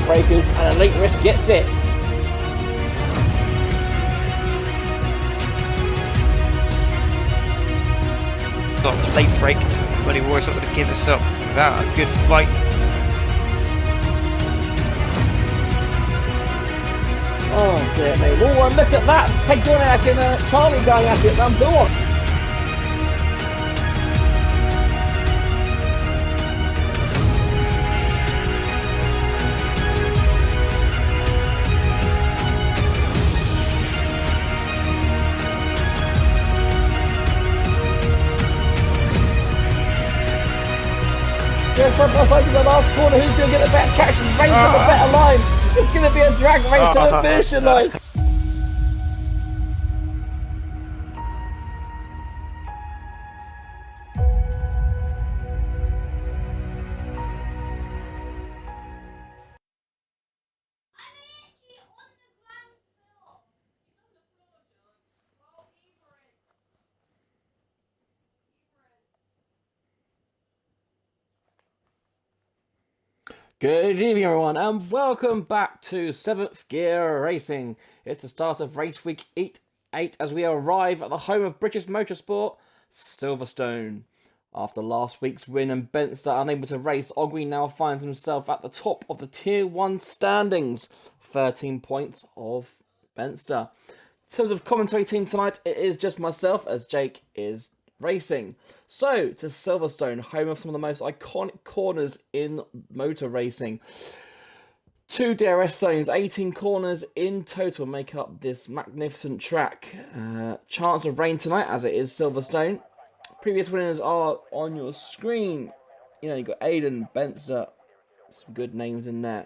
breakers, and Elite Risk gets it. Got a late break, but he was not going to give us up without a good fight. Oh dear me. Oh, and look at that. Pegdoniak and Charlie going at it. Go on. Just outside the last corner, who's going to get the better traction? Race on the better line. It's going to be a drag race to the finishing line. Good evening everyone and welcome back to 7th Gear Racing. It's the start of race week 8 as we arrive at the home of British motorsport, Silverstone. After last week's win and Benster unable to race, Ogwe now finds himself at the top of the Tier 1 standings, 13 points of Benster. In terms of commentary team tonight, it is just myself as Jake is racing. So, to Silverstone, home of some of the most iconic corners in motor racing. 2 DRS zones, 18 corners in total make up this magnificent track. Chance of rain tonight, as it is Silverstone. Previous winners are on your screen. You know, you've got Aiden, Benster, some good names in there.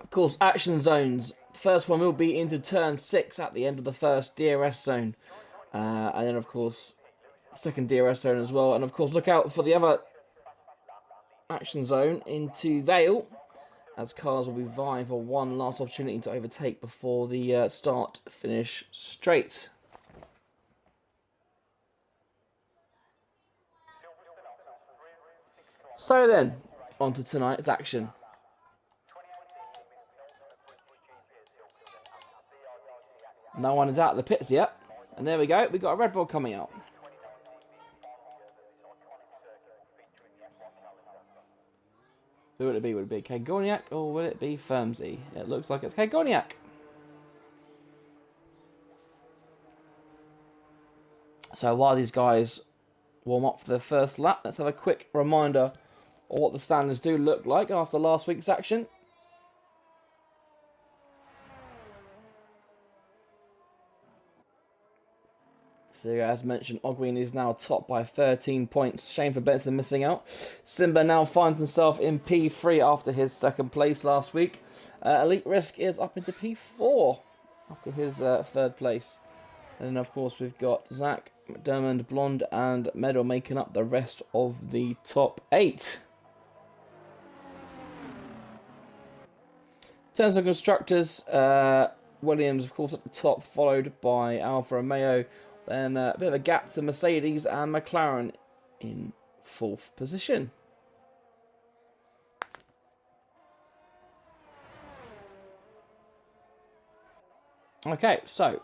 Of course, action zones. First one will be into turn 6 at the end of the first DRS zone. And then, of course, second DRS zone as well. And, of course, look out for the other action zone into Vale, as cars will be vying for one last opportunity to overtake before the start-finish straight. So then, on to tonight's action. No one is out of the pits yet. And there we go, we've got a Red Bull coming out. Who will it be? Will it be Kagoniak or will it be Firmsy? It looks like it's Kagoniak. So while these guys warm up for their first lap, let's have a quick reminder of what the standings do look like after last week's action. So as mentioned, Ogween is now top by 13 points. Shame for Benson missing out. Simba now finds himself in P3 after his second place last week. Elite Risk is up into P4 after his third place. And then of course we've got Zach, McDermott, Blonde and Medal making up the rest of the top 8. In terms of constructors, Williams of course at the top, followed by Alfa Romeo. Then a bit of a gap to Mercedes and McLaren in 4th position. Okay, so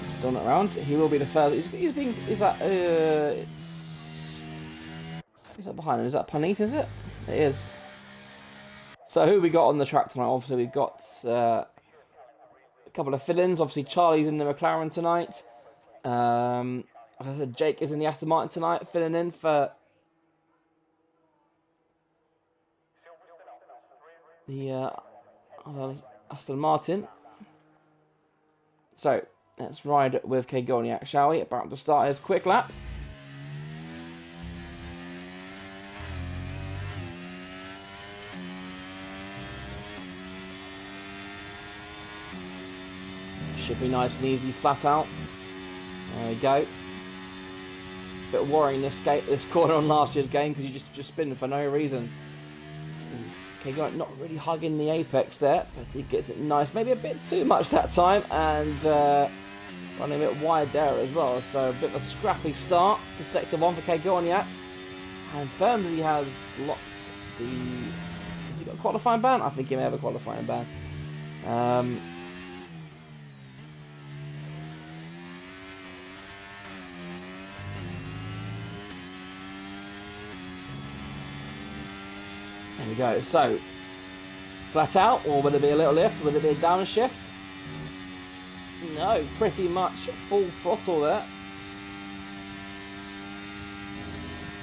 still not around. He will be the first. He's that behind him? Is that Panit, is it? It is. So who we got on the track tonight? Obviously we've got a couple of fill-ins. Obviously Charlie's in the McLaren tonight. Like I said, Jake is in the Aston Martin tonight, filling in for the Aston Martin. So let's ride with Kagoniak, shall we? About to start his quick lap. Should be nice and easy, flat out. There we go. Bit worrying this corner on last year's game because you just spin for no reason. Okay, got not really hugging the apex there, but he gets it nice. Maybe a bit too much that time, and running a bit wide there as well. So a bit of a scrappy start to Sector 1 for Kegorniak. And firmly has locked the... Has he got a qualifying ban? I think he may have a qualifying ban. There we go. So, flat out, or will it be a little lift? Will it be a downshift? No, pretty much full throttle there.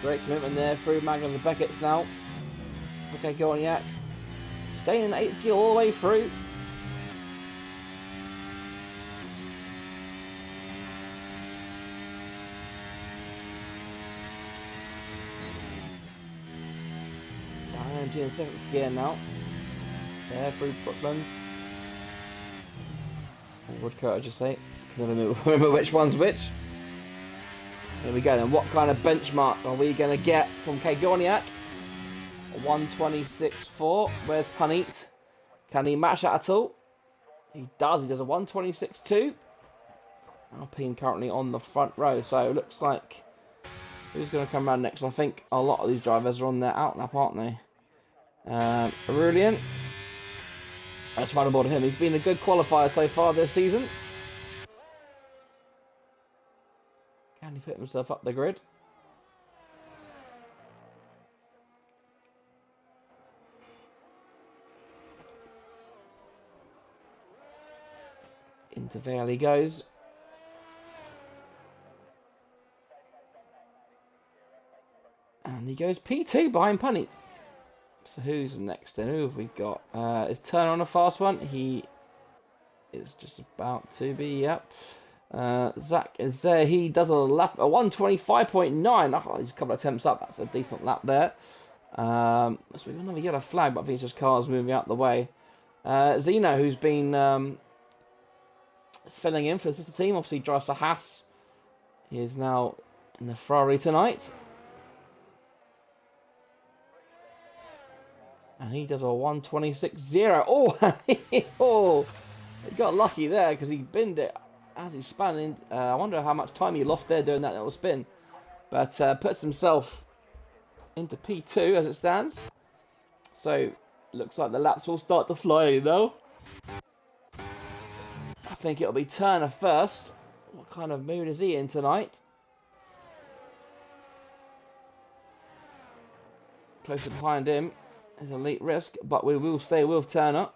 Great commitment there through Magnus and Beckett's now. Okay, Gorniak. Staying in 8th gear all the way through. IMG in 7th gear now. There through Brooklands. Or Woodcote, I just say. Can never remember which one's which. Here we go then. What kind of benchmark are we going to get from Kegorniak? 126.4. Where's Punit? Can he match that at all? He does. He does a 126.2. Alpine currently on the front row. So it looks like who's going to come around next? I think a lot of these drivers are on their outlap, aren't they? Aurelian. Let's run aboard him. He's been a good qualifier so far this season. Can he put himself up the grid? Into Vale he goes. And he goes P2 behind Punit. So who's next then? Who have we got? Is Turner on a fast one? He is just about to be, yep. Zach is there. He does a lap, a 125.9. Oh, he's a couple of attempts up. That's a decent lap there. So we've got another yellow flag, but I think it's just cars moving out the way. Zeno, who's been filling in for the sister team, obviously drives for Haas. He is now in the Ferrari tonight. And he does a 126.0. Oh, oh, he got lucky there because he binned it as he spun in. I wonder how much time he lost there doing that little spin. But puts himself into P2 as it stands. So, looks like the laps will start to fly now. I think it'll be Turner first. What kind of mood is he in tonight? Closer behind him is Elite Risk, but we will stay with Turner.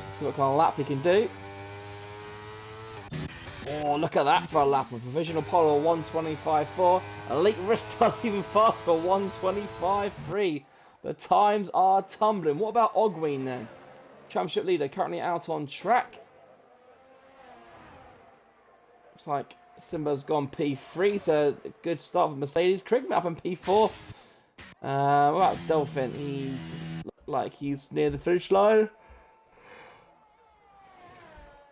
See what kind of lap he can do. Oh, look at that for a lap. A provisional pole 125.4. Elite Risk does even faster, 125.3. The times are tumbling. What about Ogween then? Championship leader currently out on track. Looks like Simba's gone P3, so a good start for Mercedes. Krigman up in P4. What about Dolphin? He looked like he's near the finish line.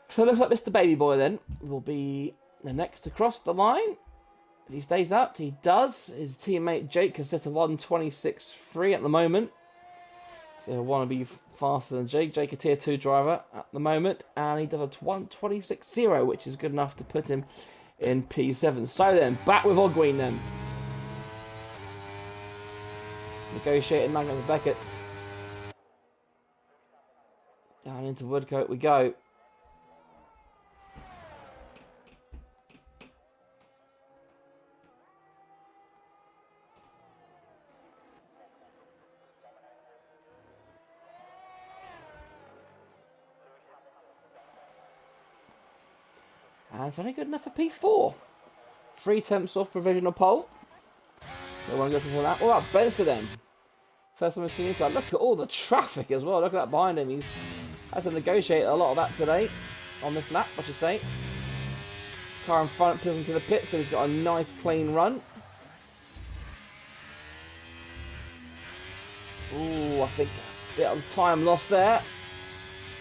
So it looks like Mr. Baby Boy then will be the next to cross the line. If he stays up, he does. His teammate Jake has set a 126.3 at the moment. So he'll want to be faster than Jake. Jake, a tier 2 driver at the moment. And he does a 126.0, which is good enough to put him in P7. So then, back with Ogween then. Negotiating Magnus and Beckett's. Down into Woodcote we go. And it's only good enough for P4. 3 attempts off provisional pole. They want to go for that. What about Benson then? First time I've seen him. Look at all the traffic as well. Look at that behind him. He's had to negotiate a lot of that today. On this lap, I should say. Car in front pulls into the pit, so he's got a nice clean run. Ooh, I think a bit of time lost there.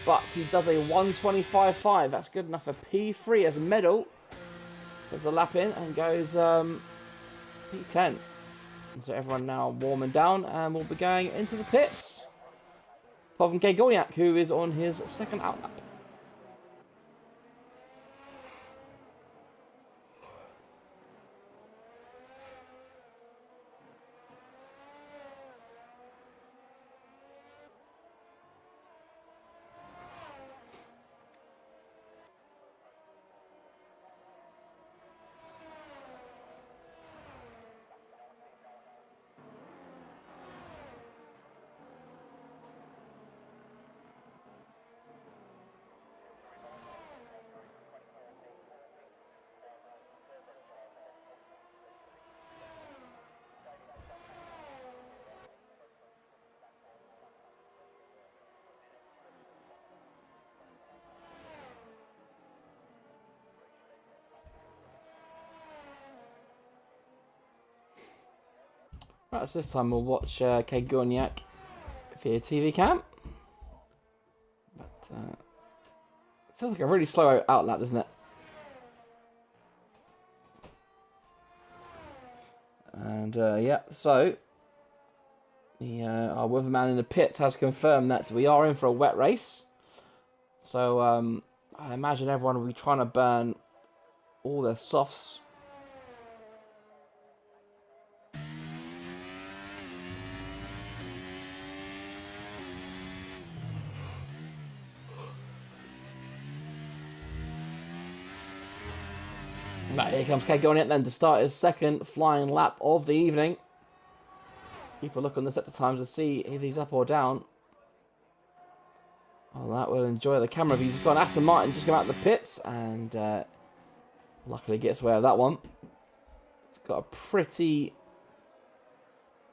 But he does a 125.5. That's good enough for P3 as a medal. Puts the lap in and goes P10. And so everyone now warming down and we'll be going into the pits. Apart from Kagoniak, who is on his second outlap. Right, so this time we'll watch Kagoniak via TV cam. But it feels like a really slow outlap, doesn't it? And yeah, so our weatherman in the pits has confirmed that we are in for a wet race. So I imagine everyone will be trying to burn all their softs. Right, here comes Kagoniak then to start his second flying lap of the evening. Keep a look on the sector times to see if he's up or down. Well, that will enjoy the camera view. He's got an Aston Martin just come out of the pits and luckily gets away with that one. It's got a pretty...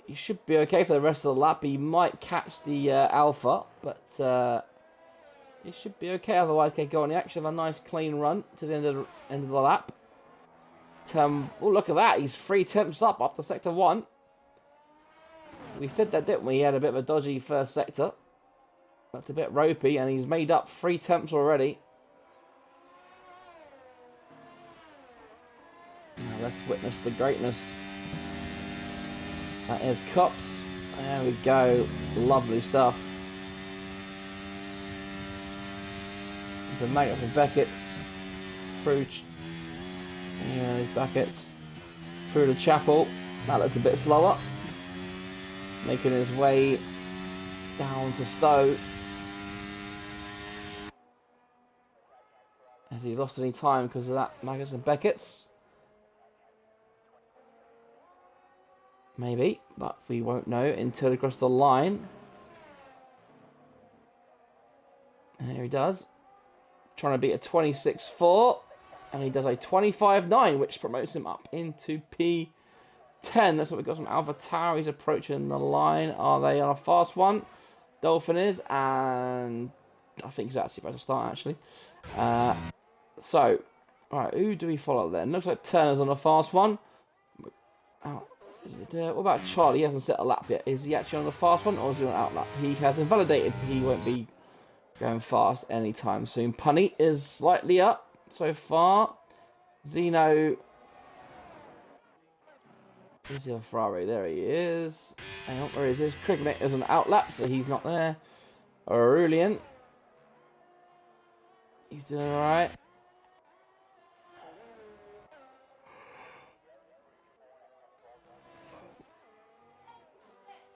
He should be okay for the rest of the lap. He might catch the Alpha, but he should be okay. Otherwise, Kagoniak should have a nice clean run to the end of the lap. Oh, look at that. He's 3 temps up after Sector 1. We said that, didn't we? He had a bit of a dodgy first sector. That's a bit ropey, and he's made up 3 temps already. Now let's witness the greatness. That is Cups. There we go. Lovely stuff. The Maggots and Beckett's through... Yeah, these buckets through the chapel. That looked a bit slower. Making his way down to Stowe. Has he lost any time because of that Maggots and Beckett's? Maybe, but we won't know until he crosses the line. And here he does. Trying to beat a 26.4. And he does a 25.9, which promotes him up into P10. That's what we've got from Alpha Tower. He's approaching the line. Are they on a fast one? Dolphin is, and I think he's actually about to start, actually. So, alright, who do we follow then? Looks like Turner's on a fast one. Oh, what about Charlie? He hasn't set a lap yet. Is he actually on the fast one, or is he on an outlap? He has invalidated, so he won't be going fast anytime soon. Punny is slightly up so far. Zeno. Where's the other Ferrari? There he is. Hang on, where is his? Krignet is an outlap, so he's not there. Aurelian. He's doing alright.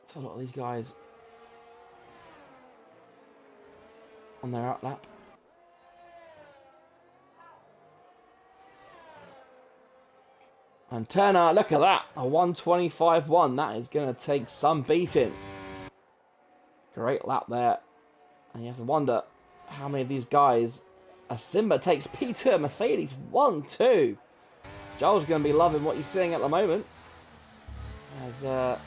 So a lot of these guys on their outlap. And Turner, look at that, a 125.1. That is going to take some beating. Great lap there. And you have to wonder how many of these guys... A Simba takes P2, Mercedes 1-2. Joel's going to be loving what he's seeing at the moment. As I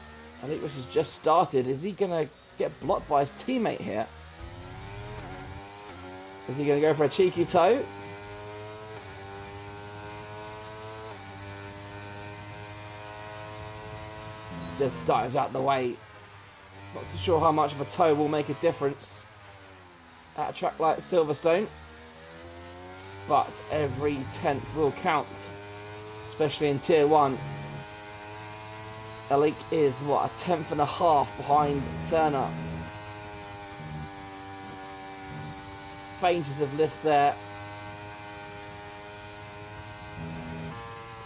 think this has just started. Is he going to get blocked by his teammate here? Is he going to go for a cheeky toe? Just dives out the way. Not too sure how much of a toe will make a difference at a track like Silverstone. But every 10th will count, especially in Tier 1. Elite is, what, a 10th and a half behind Turner. faintest of lifts there.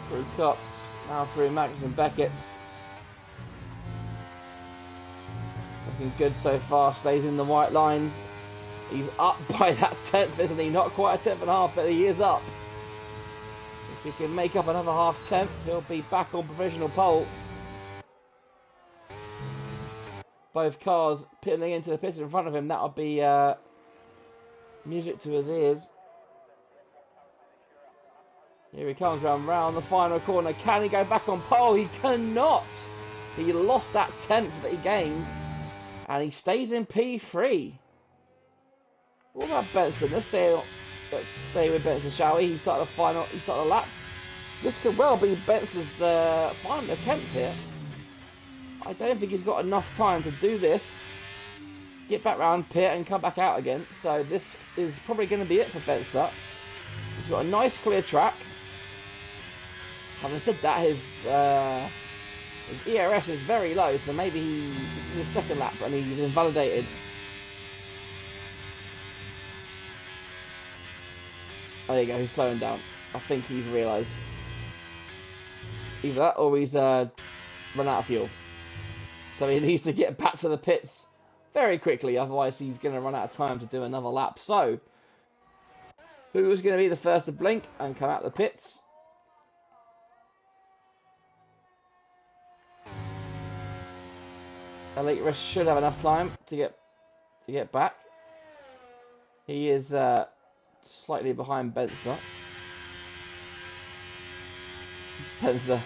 Through Cops, now through Max and Beckett's. Looking good so far, stays in the white lines. He's up by that 10th, isn't he? Not quite a 10th and a half, but he is up. If he can make up another half 10th, he'll be back on provisional pole. Both cars pitting into the pits in front of him, that'll be music to his ears. Here he comes round the final corner. Can he go back on pole? He cannot. He lost that 10th that he gained. And he stays in P3. What about Benson? Let's stay with Benson, shall we? He started the lap. This could well be Benson's final attempt here. I don't think he's got enough time to do this. Get back round pit and come back out again. So this is probably going to be it for Benson. He's got a nice clear track. Having said that, his ERS is very low, so maybe this is his second lap and he's invalidated. Oh, there you go, he's slowing down. I think he's realised either that or he's run out of fuel. So he needs to get back to the pits very quickly, otherwise he's going to run out of time to do another lap. So, who's going to be the first to blink and come out the pits? Elite Risk should have enough time to get back. He is slightly behind Benster. Benster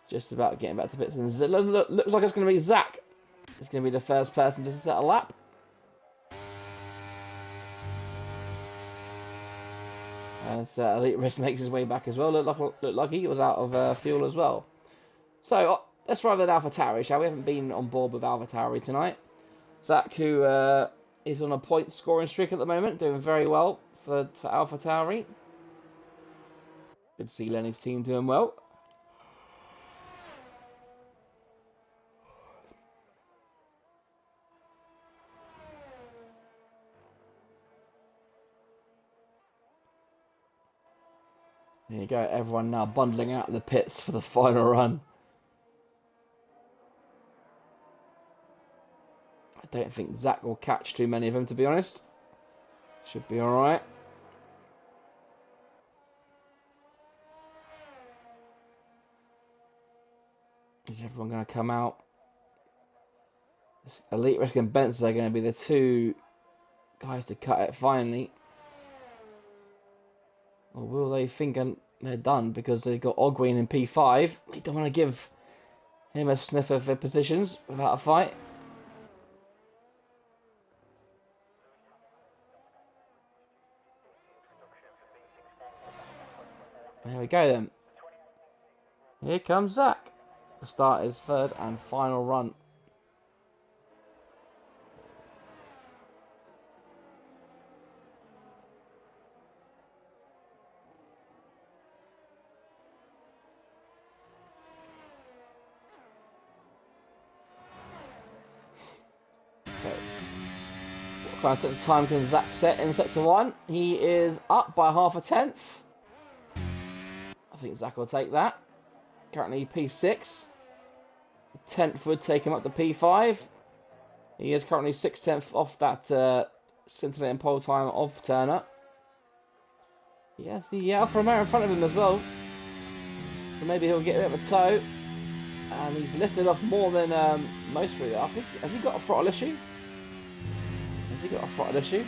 just about getting back to pits. And looks like it's going to be Zach. It's going to be the first person to set a lap. And Elite Risk makes his way back as well. Looked like he was out of fuel as well. So let's drive that AlphaTauri, shall we? Haven't been on board with AlphaTauri tonight. Zach, who is on a point scoring streak at the moment, doing very well for AlphaTauri. Good to see Lenny's team doing well. There you go, everyone now bundling out of the pits for the final run. I don't think Zach will catch too many of them, to be honest. Should be alright. Is everyone going to come out? Elite Risk and Benson are going to be the two guys to cut it finally. Or will they think they're done because they've got Ogween in P5? They don't want to give him a sniff of their positions without a fight. There we go then. Here comes Zach to start his third and final run. What kind of time can Zach set in sector 1? He is up by half a tenth. I think Zach will take that. Currently P6. A tenth would take him up to P5. He is currently 6/10 off that scintillating pole time of Turner. He has the Alfa Romeo in front of him as well. So maybe he'll get a bit of a tow. And he's lifted off more than most really. I think, has he got a throttle issue? Has he got a throttle issue?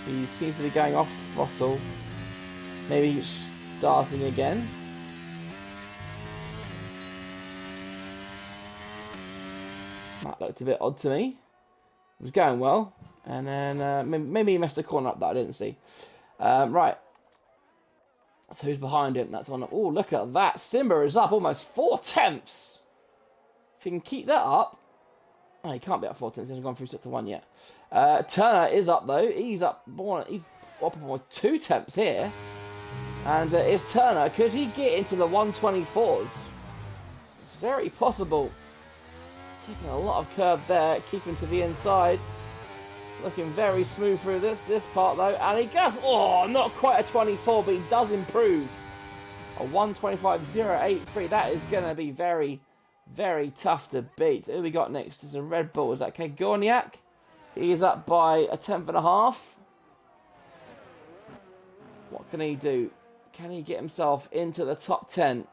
He seems to be going off throttle. Maybe starting again. That looked a bit odd to me. It was going well. And then maybe he messed the corner up that I didn't see. Right. So who's behind him? That's on. Oh, look at that. Simba is up almost 4/10. If he can keep that up. Oh, he can't be up 4/10. He hasn't gone through sector 1 yet. Turner is up though. He's up more. He's up almost 2/10 here. And is Turner, could he get into the 124s? It's very possible. Taking a lot of curb there, keeping to the inside. Looking very smooth through this part though, and he does. Oh, not quite a 24, but he does improve. A 125.083. That is going to be very, very tough to beat. Who we got next? Is a Red Bull. Is that Kegorniak? He is up by a tenth and a half. What can he do? Can he get himself into the top 10?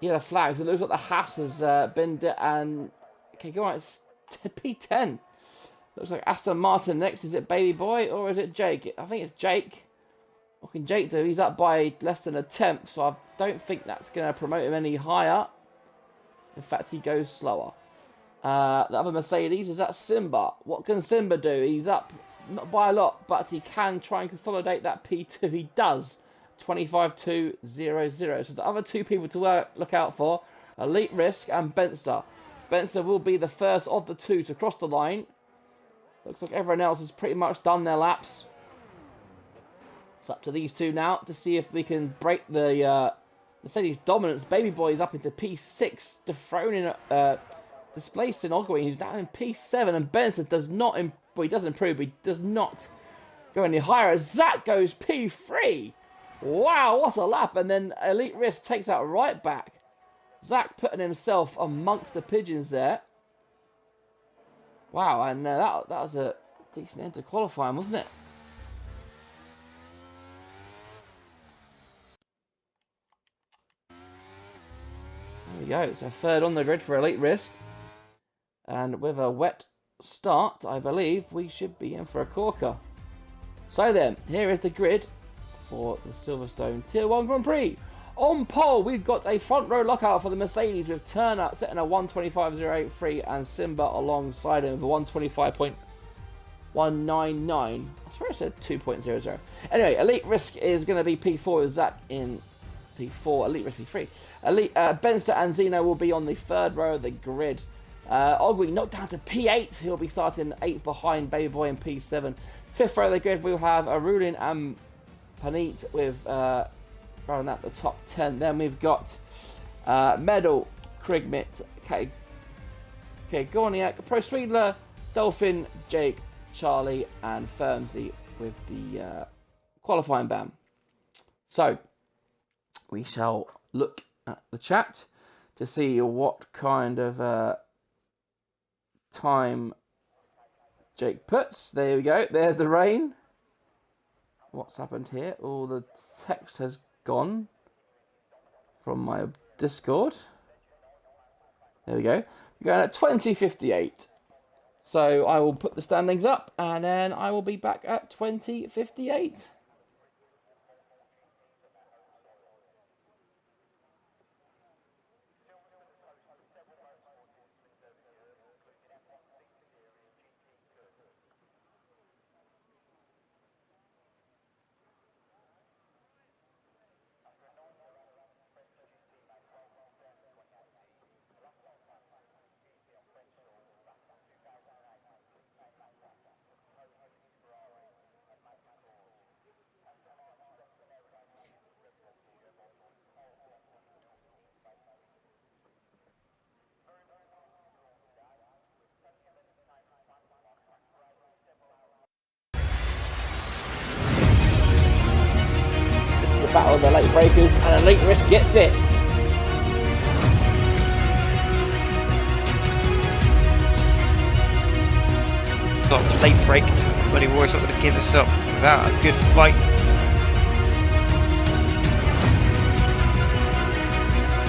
Yeah, the flags. It looks like the Haas has been and Kegorniak's P10. Looks like Aston Martin next. Is it Baby Boy or is it Jake? I think it's Jake. What can Jake do? He's up by less than a tenth, so I don't think that's going to promote him any higher. In fact, he goes slower. The other Mercedes, is that Simba? What can Simba do? He's up, not by a lot, but he can try and consolidate that P2. He does. 25.200. So the other two people to look out for, Elite Risk and Benster. Benster will be the first of the two to cross the line. Looks like everyone else has pretty much done their laps. It's up to these two now to see if we can break the Mercedes dominance. Baby Boy is up into P6, dethroning, displacing Ogwin, who's now in P7, and Benson does not, well, he does improve, but he does not go any higher as Zach goes P3. Wow, what a lap! And then Elite Risk takes that right back. Zach putting himself amongst the pigeons there. Wow, and that was a decent end to qualifying, wasn't it? There we go. So third on the grid for Elite Risk. And with a wet start, I believe, we should be in for a corker. So then, here is the grid for the Silverstone Tier 1 Grand Prix. On pole, we've got a front row lockout for the Mercedes with Turner setting a 125.083 and Simba alongside him with a 125.199. I swear I said 2.00. Anyway, Elite Risk is going to be P4 with Zach in P4, Elite Risk P3. Benster and Zeno will be on the third row of the grid. Ogwi knocked down to P8. He'll be starting 8th behind Baby Boy in P7. Fifth row of the grid, we'll have Arulin and Panit with rounding out the top 10. Then we've got Medal, Krigmit, Gorniak, Proswedler, Dolphin, Jake, Charlie, and Firmsy with the qualifying ban. So, we shall look at the chat to see what kind of time Jake puts. There we go. There's the rain. What's happened here? All the text has gone from my Discord. There we go. We're going at 20:58. So I will put the standings up and then I will be back at 20:58. Battle of the late breakers, and Elite Risk gets it. Got a late break, but he was not going to give us up without a good fight.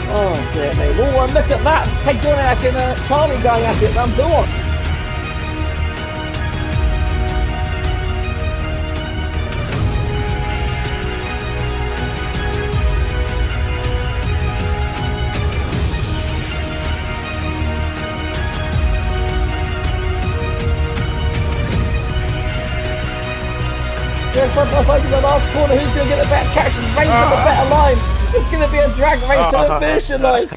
Oh dear me. Oh, and look at that. Kegorniak and Charlie going at it. Go on. Front off into the last corner, who's going to get the better traction, race to the better line. It's going to be a drag race to the finishing line.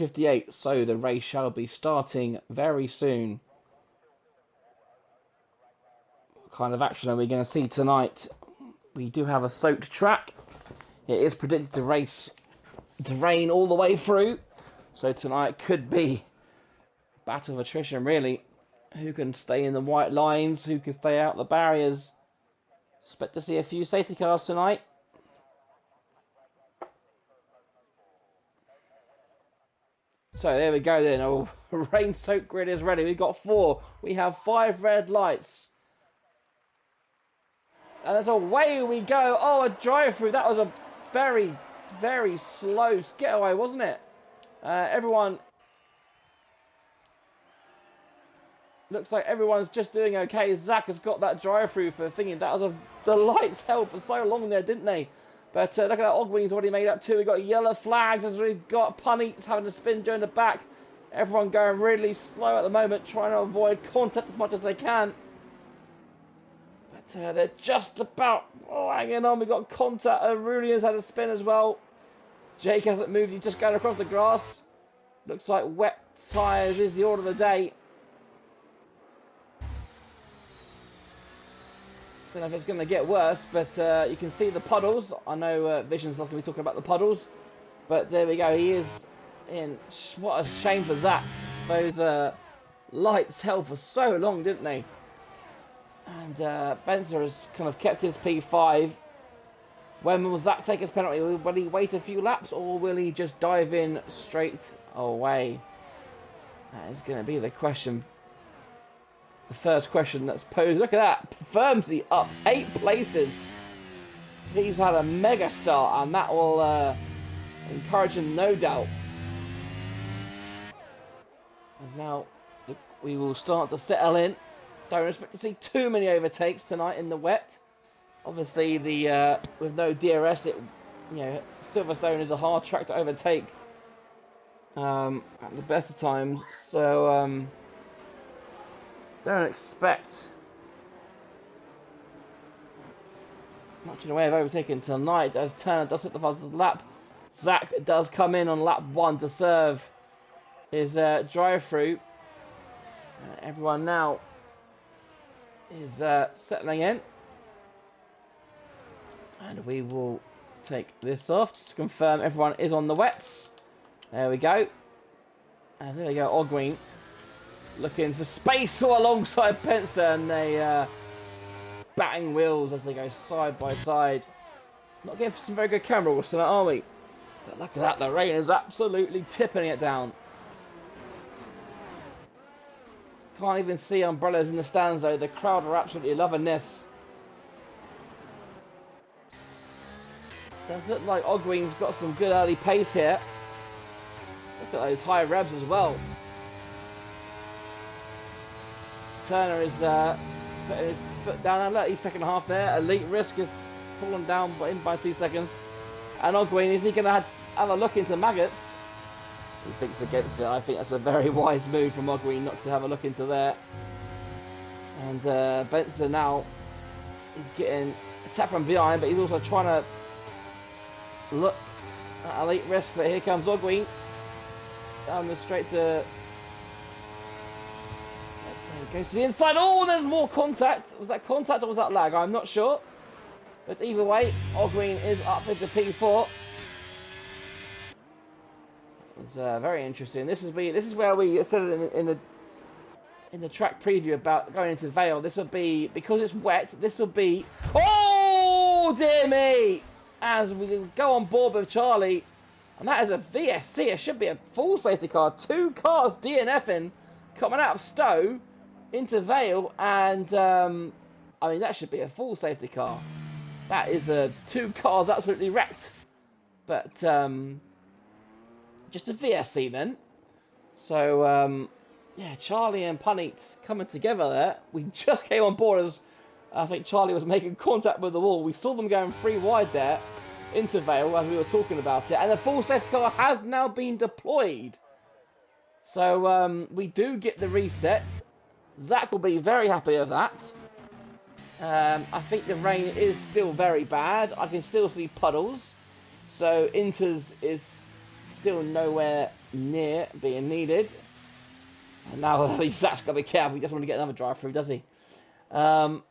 9:58, so the race shall be starting very soon. What kind of action are we going to see tonight? We do have a soaked track. It is predicted to rain all the way through, so tonight could be a battle of attrition, really. Who can stay in the white lines? Who can stay out the barriers? Expect to see a few safety cars tonight. So there we go then. Oh, rain-soaked grid is ready. We've got 4. We have 5 red lights. And that's away we go. Oh, a drive-through. That was a very, very slow getaway, wasn't it? Everyone... Looks like everyone's just doing okay. Zach has got that drive-through for thinking that was the lights held for so long there, didn't they? But look at that, Ogween's already made up 2. We've got yellow flags as we've got Punnies having to spin during the back. Everyone going really slow at the moment, trying to avoid contact as much as they can. But they're just about hanging on. We've got contact. Aurelian's had a spin as well. Jake hasn't moved. He's just going across the grass. Looks like wet tyres is the order of the day. Don't know if it's going to get worse, but you can see the puddles. I know Vision's lost me talking about the puddles, but there we go. He is in. What a shame for Zach. Those lights held for so long, didn't they? And Benzer has kind of kept his P5. When will Zach take his penalty? Will he wait a few laps, or will he just dive in straight away? That is going to be the question. The first question that's posed. Look at that. Firmsy up 8 places. He's had a mega start, and that will encourage him, no doubt. As now we will start to settle in. Don't expect to see too many overtakes tonight in the wet. Obviously, the with no DRS, Silverstone is a hard track to overtake at the best of times. So. Don't expect much in the way of overtaking tonight as Turner does hit the fastest lap. Zach does come in on lap 1 to serve his drive-through. Everyone now is settling in. And we will take this off just to confirm everyone is on the wets. There we go. And there we go, Ogween. Looking for space all alongside Pencer, and they batting wheels as they go side by side. Not getting some very good camera work tonight, are we? But look at that, the rain is absolutely tipping it down. Can't even see umbrellas in the stands though. The crowd are absolutely loving this. Does look like Ogween's got some good early pace here. Look at those high revs as well. Turner is putting his foot down. And look, he's second half there. Elite Risk has fallen down by 2 seconds. And Ogween, is he going to have a look into Maggots? He thinks against it. I think that's a very wise move from Ogween not to have a look into there. And Benson now, he's getting attacked from behind, but he's also trying to look at Elite Risk. But here comes Ogween. Down the straight to... Goes to the inside. Oh, there's more contact. Was that contact or was that lag? I'm not sure. But either way, Ogween is up into P4. It's very interesting. This is where we said it in the track preview about going into Vale. This will be, because it's wet, this will be... Oh, dear me! As we go on board with Charlie. And that is a VSC. It should be a full safety car. 2 cars DNFing coming out of Stowe into Vale, and I mean that should be a full safety car. That is 2 cars absolutely wrecked, but just a VSC then. So yeah, Charlie and Punit coming together there. We just came on board as I think Charlie was making contact with the wall. We saw them going 3 wide there into Vale as we were talking about it, and the full safety car has now been deployed. So we do get the reset. Zach will be very happy with that. I think the rain is still very bad. I can still see puddles. So Inters is still nowhere near being needed. And now he's actually got to be careful. He doesn't want to get another drive through, does he? So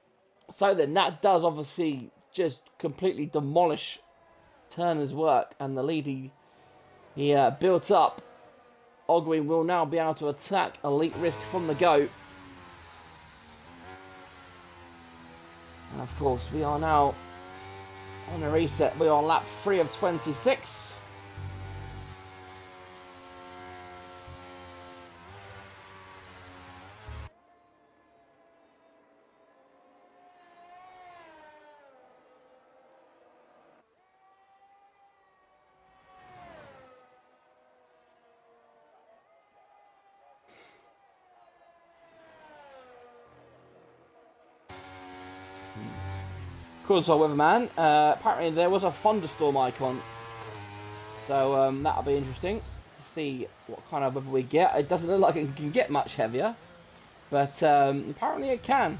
then that does obviously just completely demolish Turner's work, and the lead he built up. Ogwin will now be able to attack Elite Risk from the go. And of course, we are now on a reset. We are on lap 3 of 26. According to our weatherman, apparently there was a thunderstorm icon. So that'll be interesting to see what kind of weather we get. It doesn't look like it can get much heavier, but apparently it can.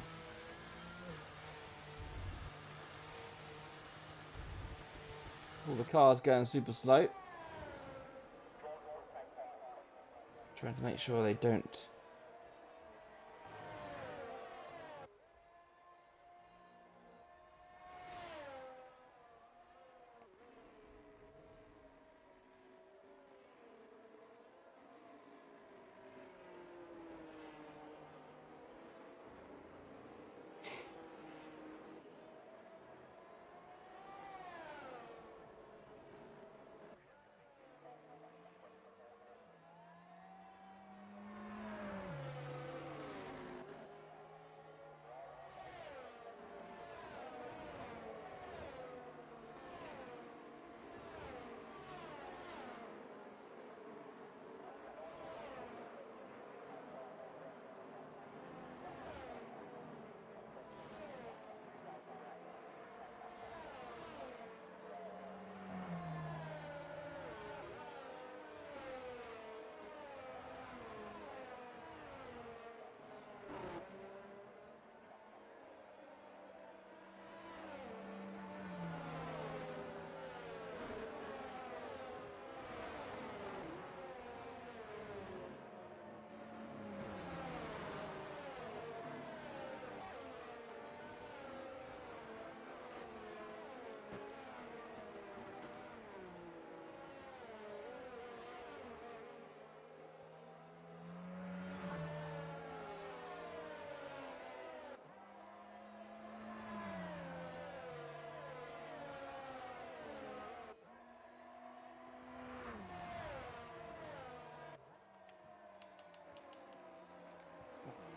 All the cars going super slow. Trying to make sure they don't.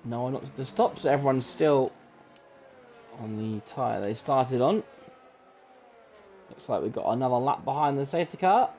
No one looks to stop, so everyone's still on the tyre they started on. Looks like we've got another lap behind the safety car.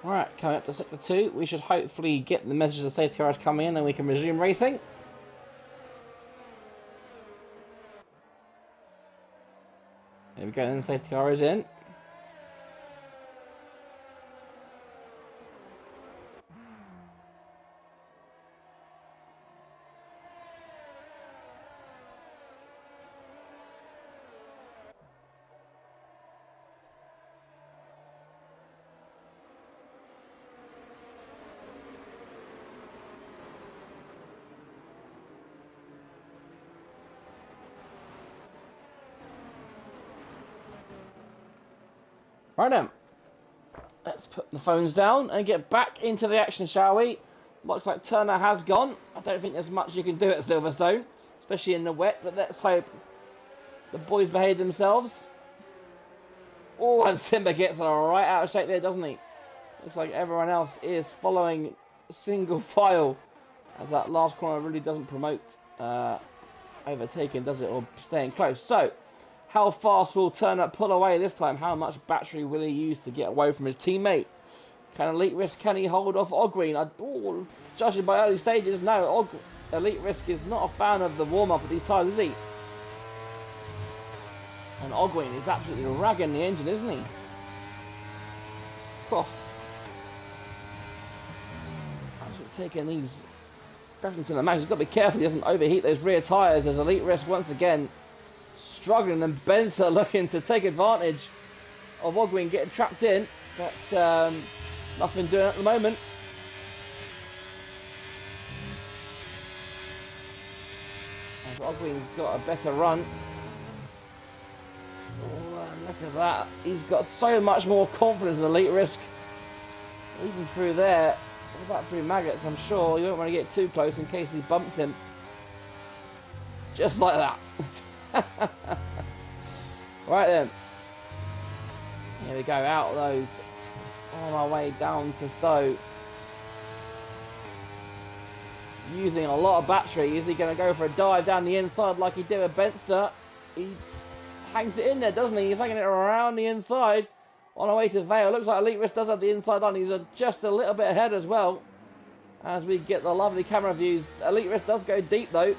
Alright, coming up to sector 2, we should hopefully get the message of safety cars coming in and we can resume racing. Here we go, then the safety car is in. Right then, let's put the phones down and get back into the action, shall we? Looks like Turner has gone. I don't think there's much you can do at Silverstone, especially in the wet, but let's hope the boys behave themselves. Oh, and Simba gets right out of shape there, doesn't he? Looks like everyone else is following single file, as that last corner really doesn't promote overtaking, does it, or staying close. So, how fast will Turner pull away this time? How much battery will he use to get away from his teammate? Can Elite Risk, can he hold off Ogween? Judging by early stages, no. Elite Risk is not a fan of the warm-up of these tyres, is he? And Ogween is absolutely ragging the engine, isn't he? Oh. Actually taking these to the max. He's got to be careful he doesn't overheat those rear tyres as Elite Risk once again struggling, and Benzer looking to take advantage of Ogween getting trapped in, but nothing doing at the moment. As Ogween's got a better run. Oh, look at that. He's got so much more confidence in Elite Risk. Even through there, what about through Maggots? I'm sure you don't want to get too close in case he bumps him. Just like that. Right then, here we go, out of those, on our way down to Stowe. Using a lot of battery. Is he going to go for a dive down the inside like he did with Benster? He hangs it in there, doesn't he? He's hanging it around the inside on our way to Vale. Looks like Elite Risk does have the inside on. He's just a little bit ahead as well as we get the lovely camera views. Elite Risk does go deep though.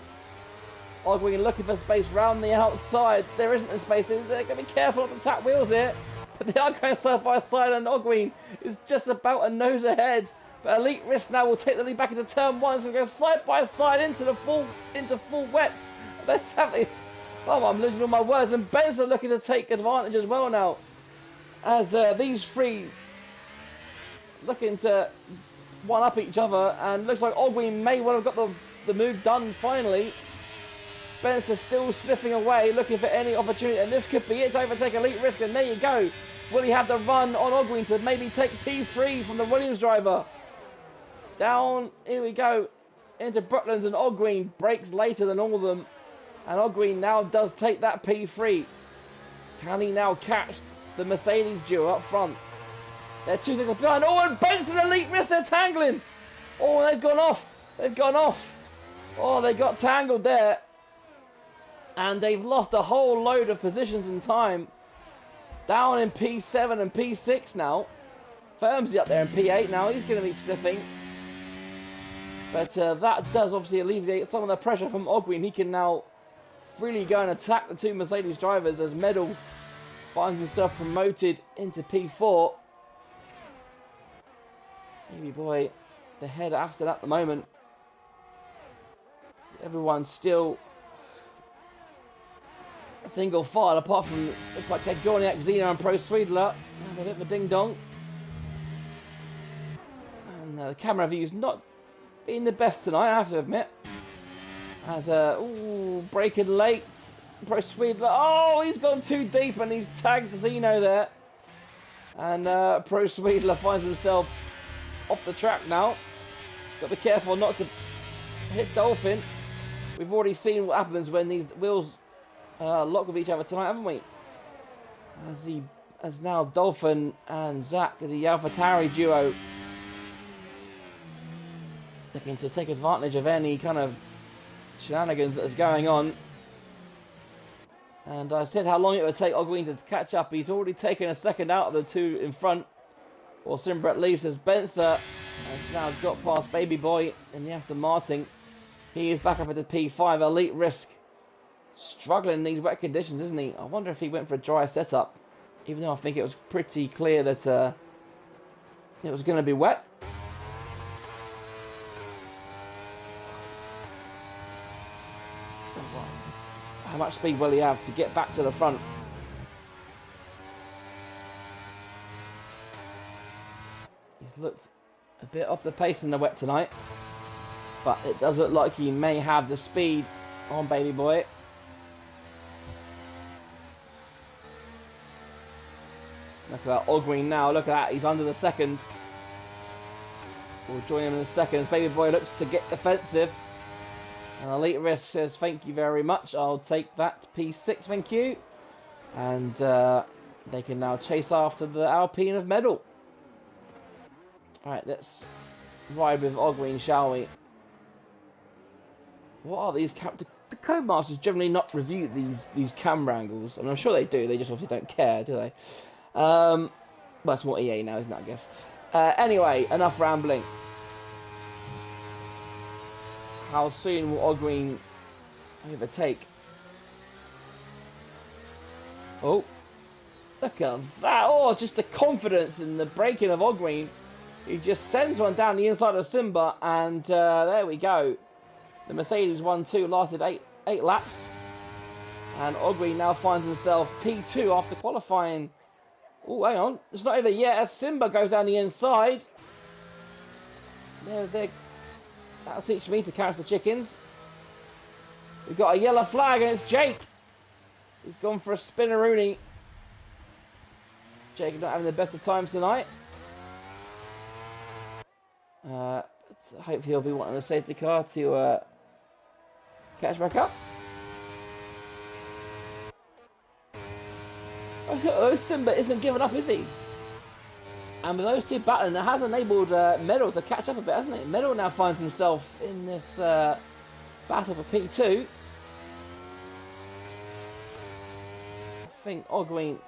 Ogween looking for space round the outside. There isn't a space. They're going to be careful not to tap wheels here. But they are going side by side, and Ogween is just about a nose ahead. But Elite Risk now will take the lead back into turn 1. So we go side by side into full wets. Let's have it. Oh, I'm losing all my words. And Ben's looking to take advantage as well now. As these three looking to one up each other. And looks like Ogween may well have got the move done finally. Benster still sniffing away, looking for any opportunity, and this could be it to overtake Elite Risk, and there you go. Will he have the run on Ogween to maybe take P3 from the Williams driver? Down, here we go, into Brooklands, and Ogween breaks later than all of them, and Ogween now does take that P3. Can he now catch the Mercedes duo up front? They're 2 seconds behind. Oh, and Benson and Elite Risk, they're tangling. Oh, they've gone off. They've gone off. Oh, they got tangled there. And they've lost a whole load of positions in time. Down in P7 and P6 now. Firmsy up there in P8 now. He's going to be sniffing. But that does obviously alleviate some of the pressure from Ogween. He can now freely go and attack the 2 Mercedes drivers as Medal finds himself promoted into P4. Maybe boy, the head of Aston at the moment. Everyone's still single file, apart from looks like Gorniak, Xena, and Pro Swedler. A bit of a ding dong. And the camera view's not been the best tonight, I have to admit. As breaking late. Pro Swedler. Oh, he's gone too deep and he's tagged Zeno there. And Pro Swedler finds himself off the track now. Got to be careful not to hit Dolphin. We've already seen what happens when these wheels lock with each other tonight, haven't we? As now Dolphin and Zach, the AlphaTauri duo, looking to take advantage of any kind of shenanigans that is going on. And I said how long it would take Ogween to catch up. He's already taken a second out of the 2 in front. Well, Simba at least as Benzer has now got past Baby Boy in the Aston Martin. He is back up at the P5. Elite Risk struggling in these wet conditions, isn't he? I wonder if he went for a dry setup, even though I think it was pretty clear that it was going to be wet. How much speed will he have to get back to the front? He's looked a bit off the pace in the wet tonight, but it does look like he may have the speed on Baby Boy. Look at that, Ogween now, look at that, he's under the second. We'll join him in a second. Baby Boy looks to get defensive. And Elite Risk says, thank you very much, I'll take that P6, thank you. And they can now chase after the Alpine of Medal. Alright, let's ride with Ogween, shall we? What are these the Codemasters generally not review these camera angles. I mean, I'm sure they do, they just obviously don't care, do they? Well, it's more EA now, isn't it, I guess? Anyway, enough rambling. How soon will Ogween overtake? Oh, look at that. Oh, just the confidence in the braking of Ogween. He just sends one down the inside of Simba, and there we go. The Mercedes 1-2 lasted eight laps. And Ogween now finds himself P2 after qualifying. Oh, hang on. It's not over yet as Simba goes down the inside. That'll teach me to catch the chickens. We've got a yellow flag and it's Jake. He's gone for a spinneroonie. Jake not having the best of times tonight. Hopefully he'll be wanting a safety car to catch back up. Oh, Simba isn't giving up, is he? And with those two battling, it has enabled Medal to catch up a bit, hasn't it? Medal now finds himself in this battle for P2. I think Ogween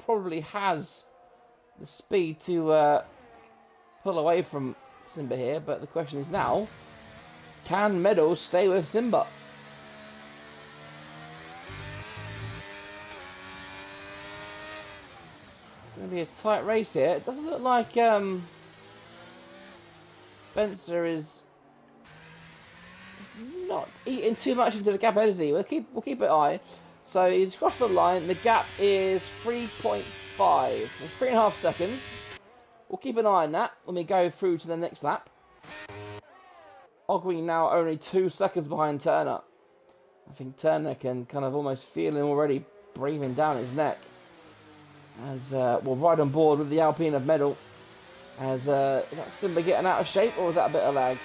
probably has the speed to pull away from Simba here, but the question is now, can Medal stay with Simba? Going to be a tight race here. It doesn't look like Spencer is not eating too much into the gap ahead, is he? We'll keep an eye. So he's crossed the line. The gap is 3.5, 3.5 seconds. We'll keep an eye on that when we go through to the next lap. Ogween now only 2 seconds behind Turner. I think Turner can kind of almost feel him already breathing down his neck. As we'll ride on board with the Alpine of Medal. As is that Simba getting out of shape, or was that a bit of lag?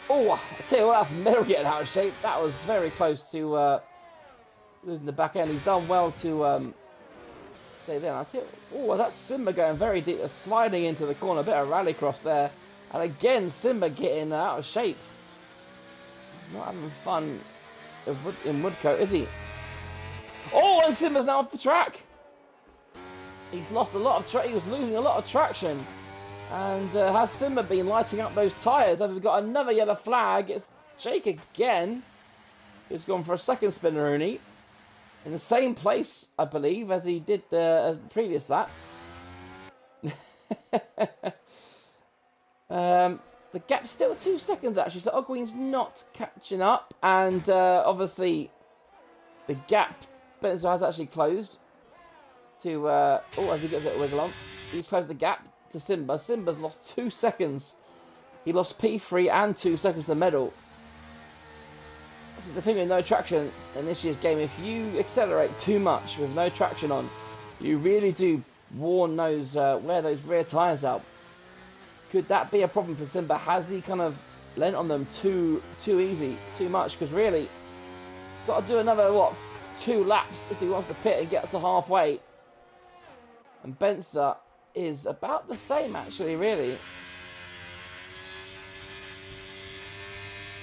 Oh, I tell you what, that's Medal getting out of shape. That was very close to losing the back end. He's done well to stay there. I tell you, oh, that's Simba going very deep, sliding into the corner. A bit of rallycross there, and again Simba getting out of shape. He's not having fun in Woodcote, is he? Oh, and Simba's now off the track. He's lost a lot of track. He was losing a lot of traction. And has Simba been lighting up those tyres? We've got another yellow flag. It's Jake again. He's gone for a second spinneroonie. In the same place, I believe, as he did the previous lap. The gap's still 2 seconds, actually. So Ogween's not catching up. And obviously, the gap Benzo has actually closed to, as he gets a wiggle on. He's closed the gap to Simba. Simba's lost 2 seconds. He lost P3 and 2 seconds to Medal. This is the thing with no traction in this year's game. If you accelerate too much with no traction on, you really do wear those rear tyres out. Could that be a problem for Simba? Has he kind of lent on them too easy, too much? Because really, got to do another, 2 laps if he wants to pit and get up to halfway. And Benzer is about the same, actually, really.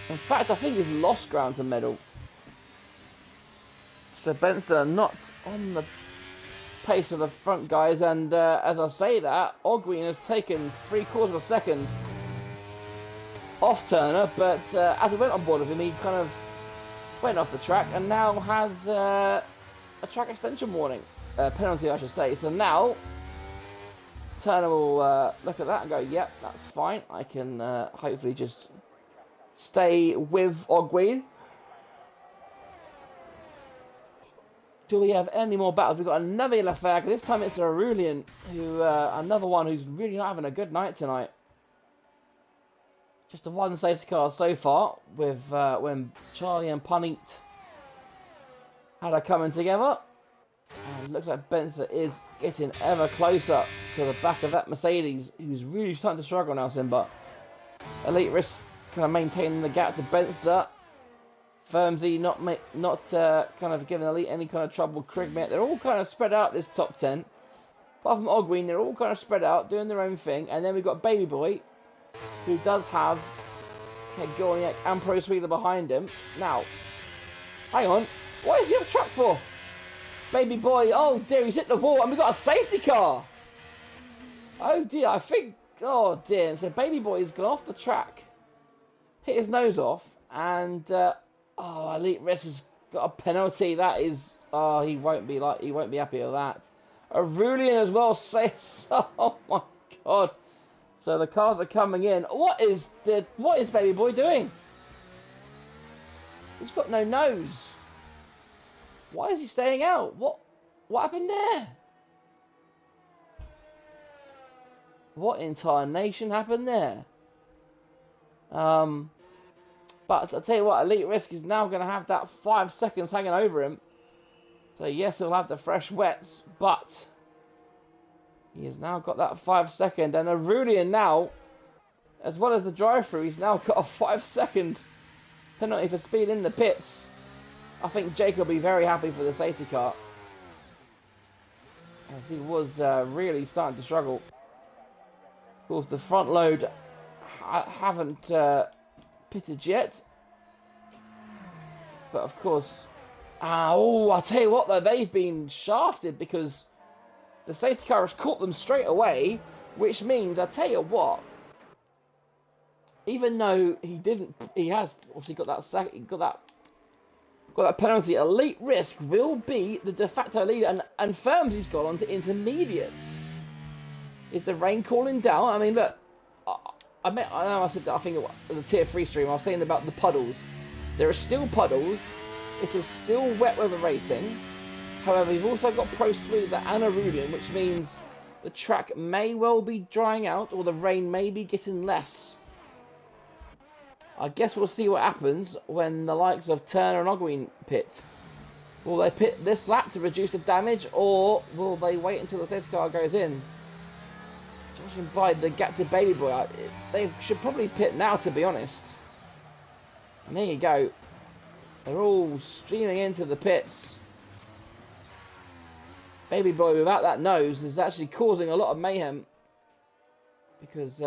In fact, I think he's lost ground to Medal. So Benzer not on the pace of the front guys, and as I say that, Ogween has taken 3/4 of a second off Turner, but as we went on board with him, he kind of went off the track and now has a track extension warning, penalty I should say. So now Turner will look at that and go, yep, that's fine. I can hopefully just stay with Ogween. Do we have any more battles? We've got another yellow flag. This time it's Aurelian, who another one who's really not having a good night tonight. Just the one safety car so far, with when Charlie and Punnett had her coming together. And it looks like Benson is getting ever closer to the back of that Mercedes, who's really starting to struggle now, Simba. Elite Risk kind of maintaining the gap to Benson. Firmsy not kind of giving Elite any kind of trouble. Krigmet, they're all kind of spread out this top 10. Apart from Ogween, they're all kind of spread out, doing their own thing. And then we've got Baby Boy, who does have Gorniak and Pro Sweeter behind him. Now, hang on, what is he off track for? Baby Boy, oh dear, he's hit the wall and we've got a safety car. Oh dear, I think, oh dear. So Baby Boy has gone off the track, hit his nose off, and oh, Elite Risk has got a penalty. That is, oh, he won't be happy with that. Aurelian as well says, oh my god. So the cars are coming in. What is Baby Boy doing? He's got no nose. Why is he staying out? What happened there? What in tarnation happened there? But I'll tell you what, Elite Risk is now going to have that 5 seconds hanging over him. So yes, he'll have the fresh wets, but he has now got that 5 second. And Aurelian now, as well as the drive-through, he's now got a 5 second penalty for speed in the pits. I think Jake will be very happy for the safety car, as he was really starting to struggle. Of course, the front load haven't pitted yet. But of course, I'll tell you what though, they've been shafted because the safety car has caught them straight away, which means, I tell you what, even though he has obviously got that penalty, Elite Risk will be the de facto leader, and Firmsy's got on to intermediates. Is the rain cooling down? I mean, look, I know I said that, I think it was a tier 3 stream, I was saying about the puddles. There are still puddles, it is still wet weather racing. However, you've also got Pro Sweeter and Aurelian, which means the track may well be drying out, or the rain may be getting less. I guess we'll see what happens when the likes of Turner and Ogween pit. Will they pit this lap to reduce the damage, or will they wait until the safety car goes in? Judging by the gap to Baby Boy, they should probably pit now, to be honest. And there you go. They're all streaming into the pits. Baby Boy without that nose is actually causing a lot of mayhem, because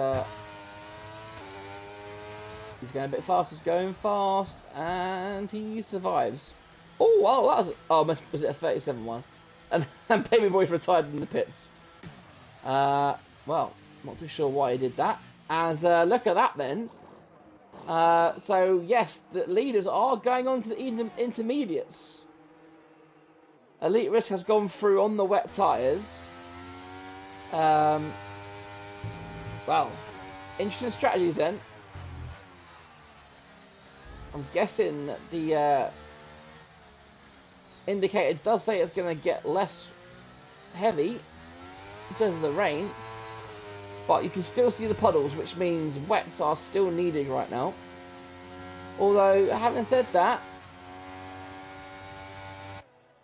he's going a bit fast, he's going fast, and he survives. Oh, that was, was it a 37 one? And Baby Boy's retired in the pits. Well, not too sure why he did that. As look at that then. So yes, the leaders are going on to the intermediates. Elite Risk has gone through on the wet tyres. Well, interesting strategies then. I'm guessing the indicator does say it's going to get less heavy in terms of the rain, but you can still see the puddles, which means wets are still needed right now. Although, having said that,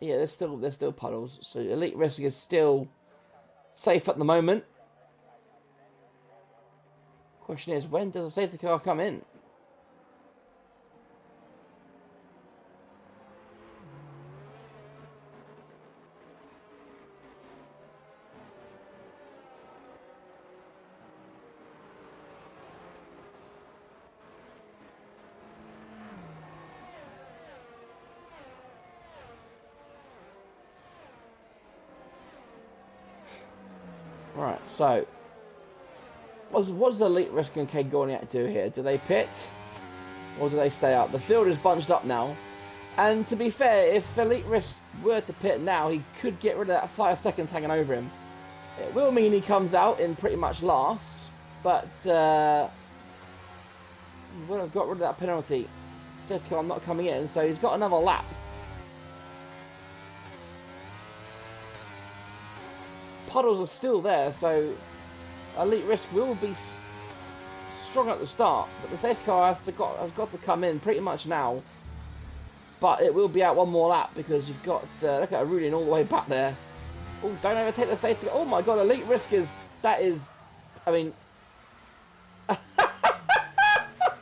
yeah, there's still puddles, so Elite Risk is still safe at the moment. Question is, when does the safety car come in? Right, so what does Elite Risk and Kagorniak do here? Do they pit or do they stay up? The field is bunched up now. And to be fair, if Elite Risk were to pit now, he could get rid of that 5 seconds hanging over him. It will mean he comes out in pretty much last, but he would have got rid of that penalty. Safety car not coming in, so he's got another lap. Puddles are still there, so Elite Risk will be strong at the start, but the safety car has got to come in pretty much now. But it will be out one more lap because you've got look at Aurelian all the way back there. Oh, don't overtake the safety car. Oh my god, Elite Risk is I mean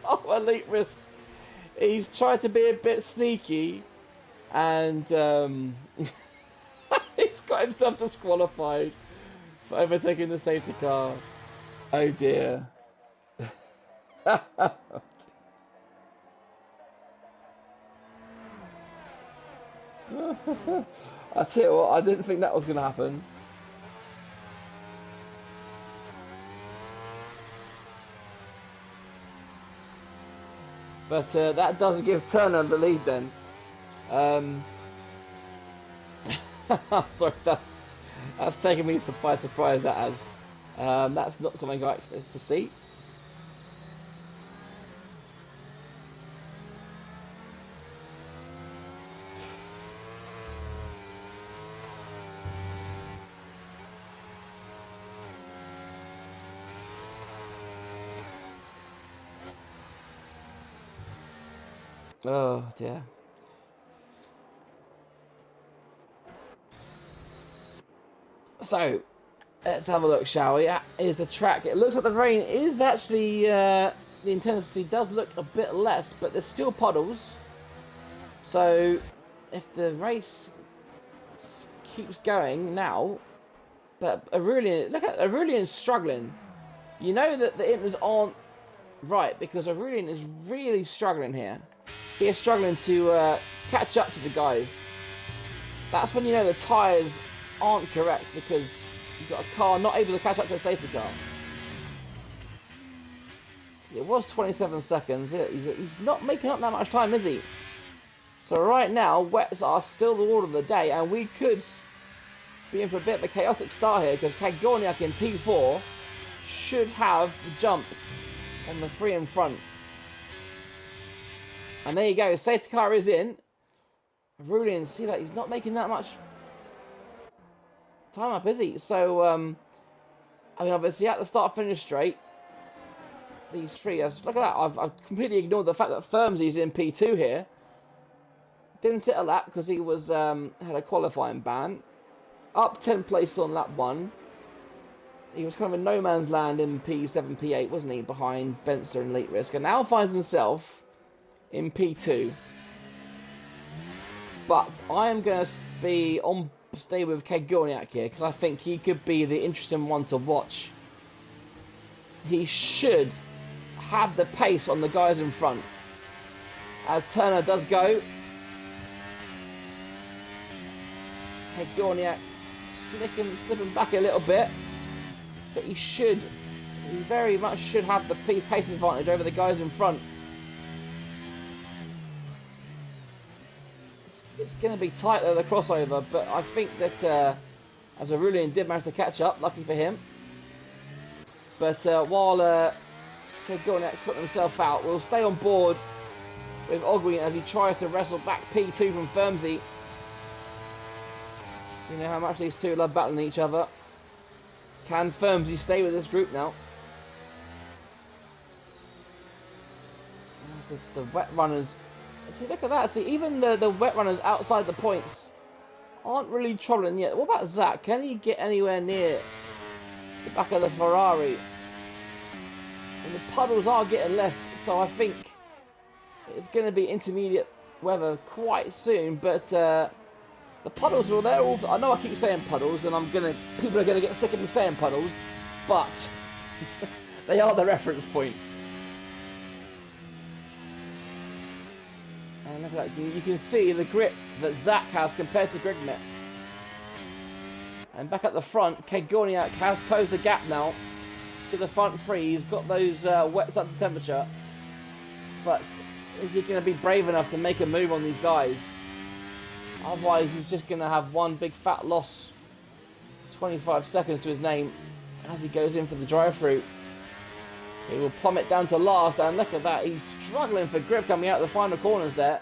oh, Elite Risk. He's tried to be a bit sneaky and he's got himself disqualified for overtaking the safety car. Oh dear. I tell you what, I didn't think that was going to happen. But that does give Turner the lead then. Sorry, that's taken me by surprise, that has. That's not something I expected to see. Oh dear. So, let's have a look, shall we? Here's the track. It looks like the rain is actually, the intensity does look a bit less, but there's still puddles. So, if the race keeps going now, but Aurelian, look at Aurelian struggling. You know that the inters aren't right because Aurelian is really struggling here. He is struggling to catch up to the guys. That's when you know the tyres aren't correct because you've got a car not able to catch up to a safety car. It was 27 seconds. He's not making up that much time, is he? So right now, wets are still the order of the day, and we could be in for a bit of a chaotic start here because Kagorniak in P4 should have the jump on the 3 in front. And there you go, safety car is in. Aurelian, see that he's not making that much time up, is he? So, I mean, obviously at the start finish straight, these three, look at that, I've completely ignored the fact that Firmsy's in P2 here. Didn't sit a lap because he was had a qualifying ban. Up 10 places on lap 1. He was kind of in no man's land in P7, P8, wasn't he? Behind Benster and Elite Risk. And now finds himself in P2. But I am going to stay with Kagorniak here because I think he could be the interesting one to watch. He should have the pace on the guys in front. As Turner does go. Kagorniak slipping back a little bit. But he very much should have the pace advantage over the guys in front. It's going to be tight though, the crossover, but I think that as Aurelian did manage to catch up, lucky for him. But while Kagorniak sorting himself out, we'll stay on board with Ogwin as he tries to wrestle back P2 from Firmsy. You know how much these two love battling each other. Can Firmsy stay with this group now? The wet runners. See, look at that. See, even the wet runners outside the points aren't really troubling yet. What about Zach? Can he get anywhere near the back of the Ferrari? And the puddles are getting less, so I think it's going to be intermediate weather quite soon. But the puddles are there. I know I keep saying puddles, and people are going to get sick of me saying puddles, but they are the reference point. And look at that, you can see the grip that Zach has compared to Grignet. And back at the front, Kegorniak has closed the gap now to the front three. He's got those wets up to temperature. But is he going to be brave enough to make a move on these guys? Otherwise, he's just going to have one big fat loss. 25 seconds to his name as he goes in for the drive-through. He will plummet down to last, and look at that. He's struggling for grip coming out of the final corners there.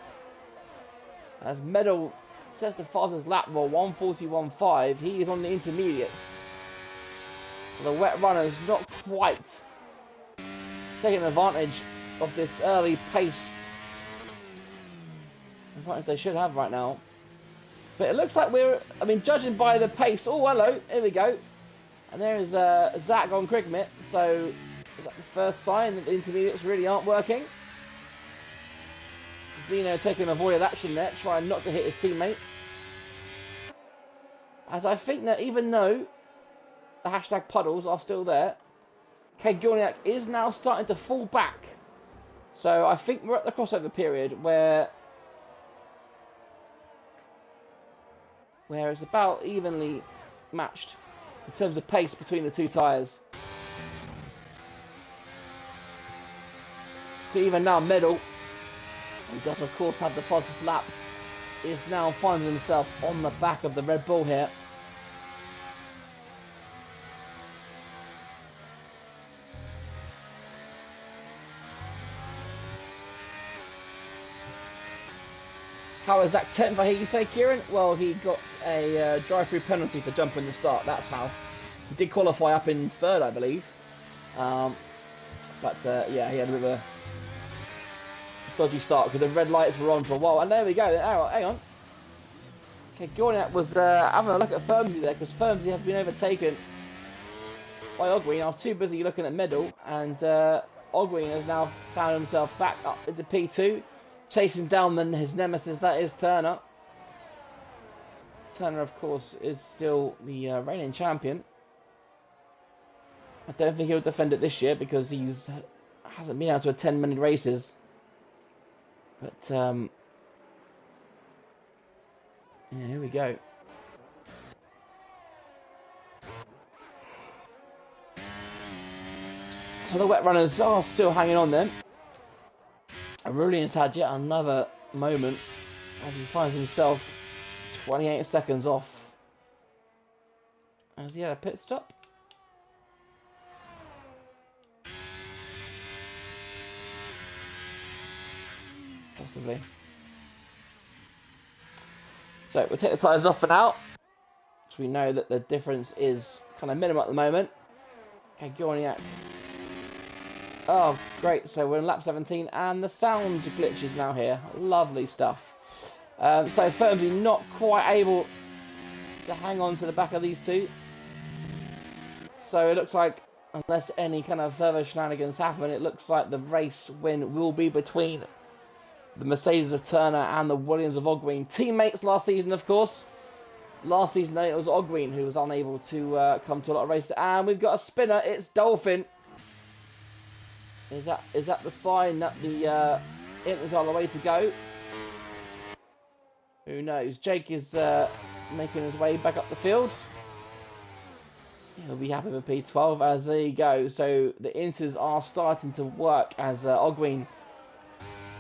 As Medal sets the fastest lap for 1:41.5. He is on the intermediates. So the wet runners not quite taking advantage of this early pace. Advantage they should have right now. But it looks like judging by the pace. Oh, hello. Here we go. And there is Zach on Crickmit. So is that the first sign that the intermediates really aren't working? Zeno taking avoided action there, trying not to hit his teammate. As I think that even though the hashtag puddles are still there, Kegorniak is now starting to fall back. So I think we're at the crossover period where it's about evenly matched in terms of pace between the two tyres. So even now, Medal, who does of course have the fastest lap, is now finding himself on the back of the Red Bull here. How is Zach 10th, I hear you say, Kieran? Well, he got a drive-through penalty for jumping the start, that's how. He did qualify up in third, I believe. Yeah, he had a bit of a dodgy start because the red lights were on for a while. And there we go. Hang on. Okay, Gorniak was having a look at Firmsy there because Firmsy has been overtaken by Ogween. I was too busy looking at Medal, and Ogween has now found himself back up into P2, chasing down his nemesis, that is Turner. Turner, of course, is still the reigning champion. I don't think he'll defend it this year because hasn't been able to attend many races. But, yeah, here we go. So the wet runners are still hanging on then. Aurelian's had yet another moment as he finds himself 28 seconds off. Has he had a pit stop? Possibly. So we'll take the tyres off for now. So we know that the difference is kind of minimal at the moment. Okay, Gorniak. Oh, great. So we're in lap 17 and the sound glitch is now here. Lovely stuff. So Firmsy not quite able to hang on to the back of these two. So it looks like, unless any kind of further shenanigans happen, it looks like the race win will be between the Mercedes of Turner and the Williams of Ogween. Teammates last season, of course. Last season, it was Ogween who was unable to come to a lot of races. And we've got a spinner. It's Dolphin. Is that the sign that the Inters are the way to go? Who knows? Jake is making his way back up the field. He'll be happy with P12 as there you go. So the Inters are starting to work as Ogween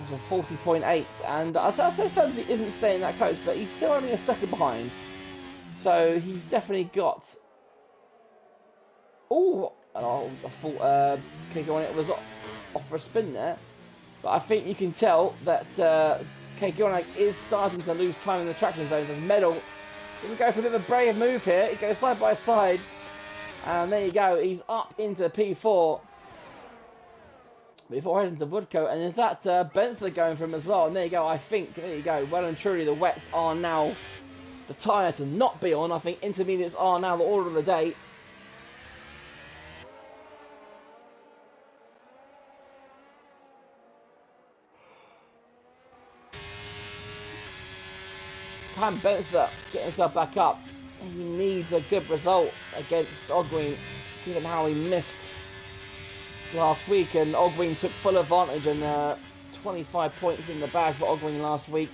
has a 40.8. And I'd say Firmsy isn't staying that close, but he's still only a second behind. So he's definitely got... Oh, I thought Kegorniak was off for a spin there. But I think you can tell that Kegorniak is starting to lose time in the traction zones as Medal didn't go for a bit of a brave move here. He goes side by side. And there you go. He's up into P4 before heading to Woodcote. And is that Benson going for him as well? And there you go. I think, there you go. Well and truly, the wets are now the tyre to not be on. I think intermediates are now the order of the day. Can Benson get himself back up? He needs a good result against Ogween, given how he missed last week. And Ogween took full advantage and 25 points in the bag for Ogween last week.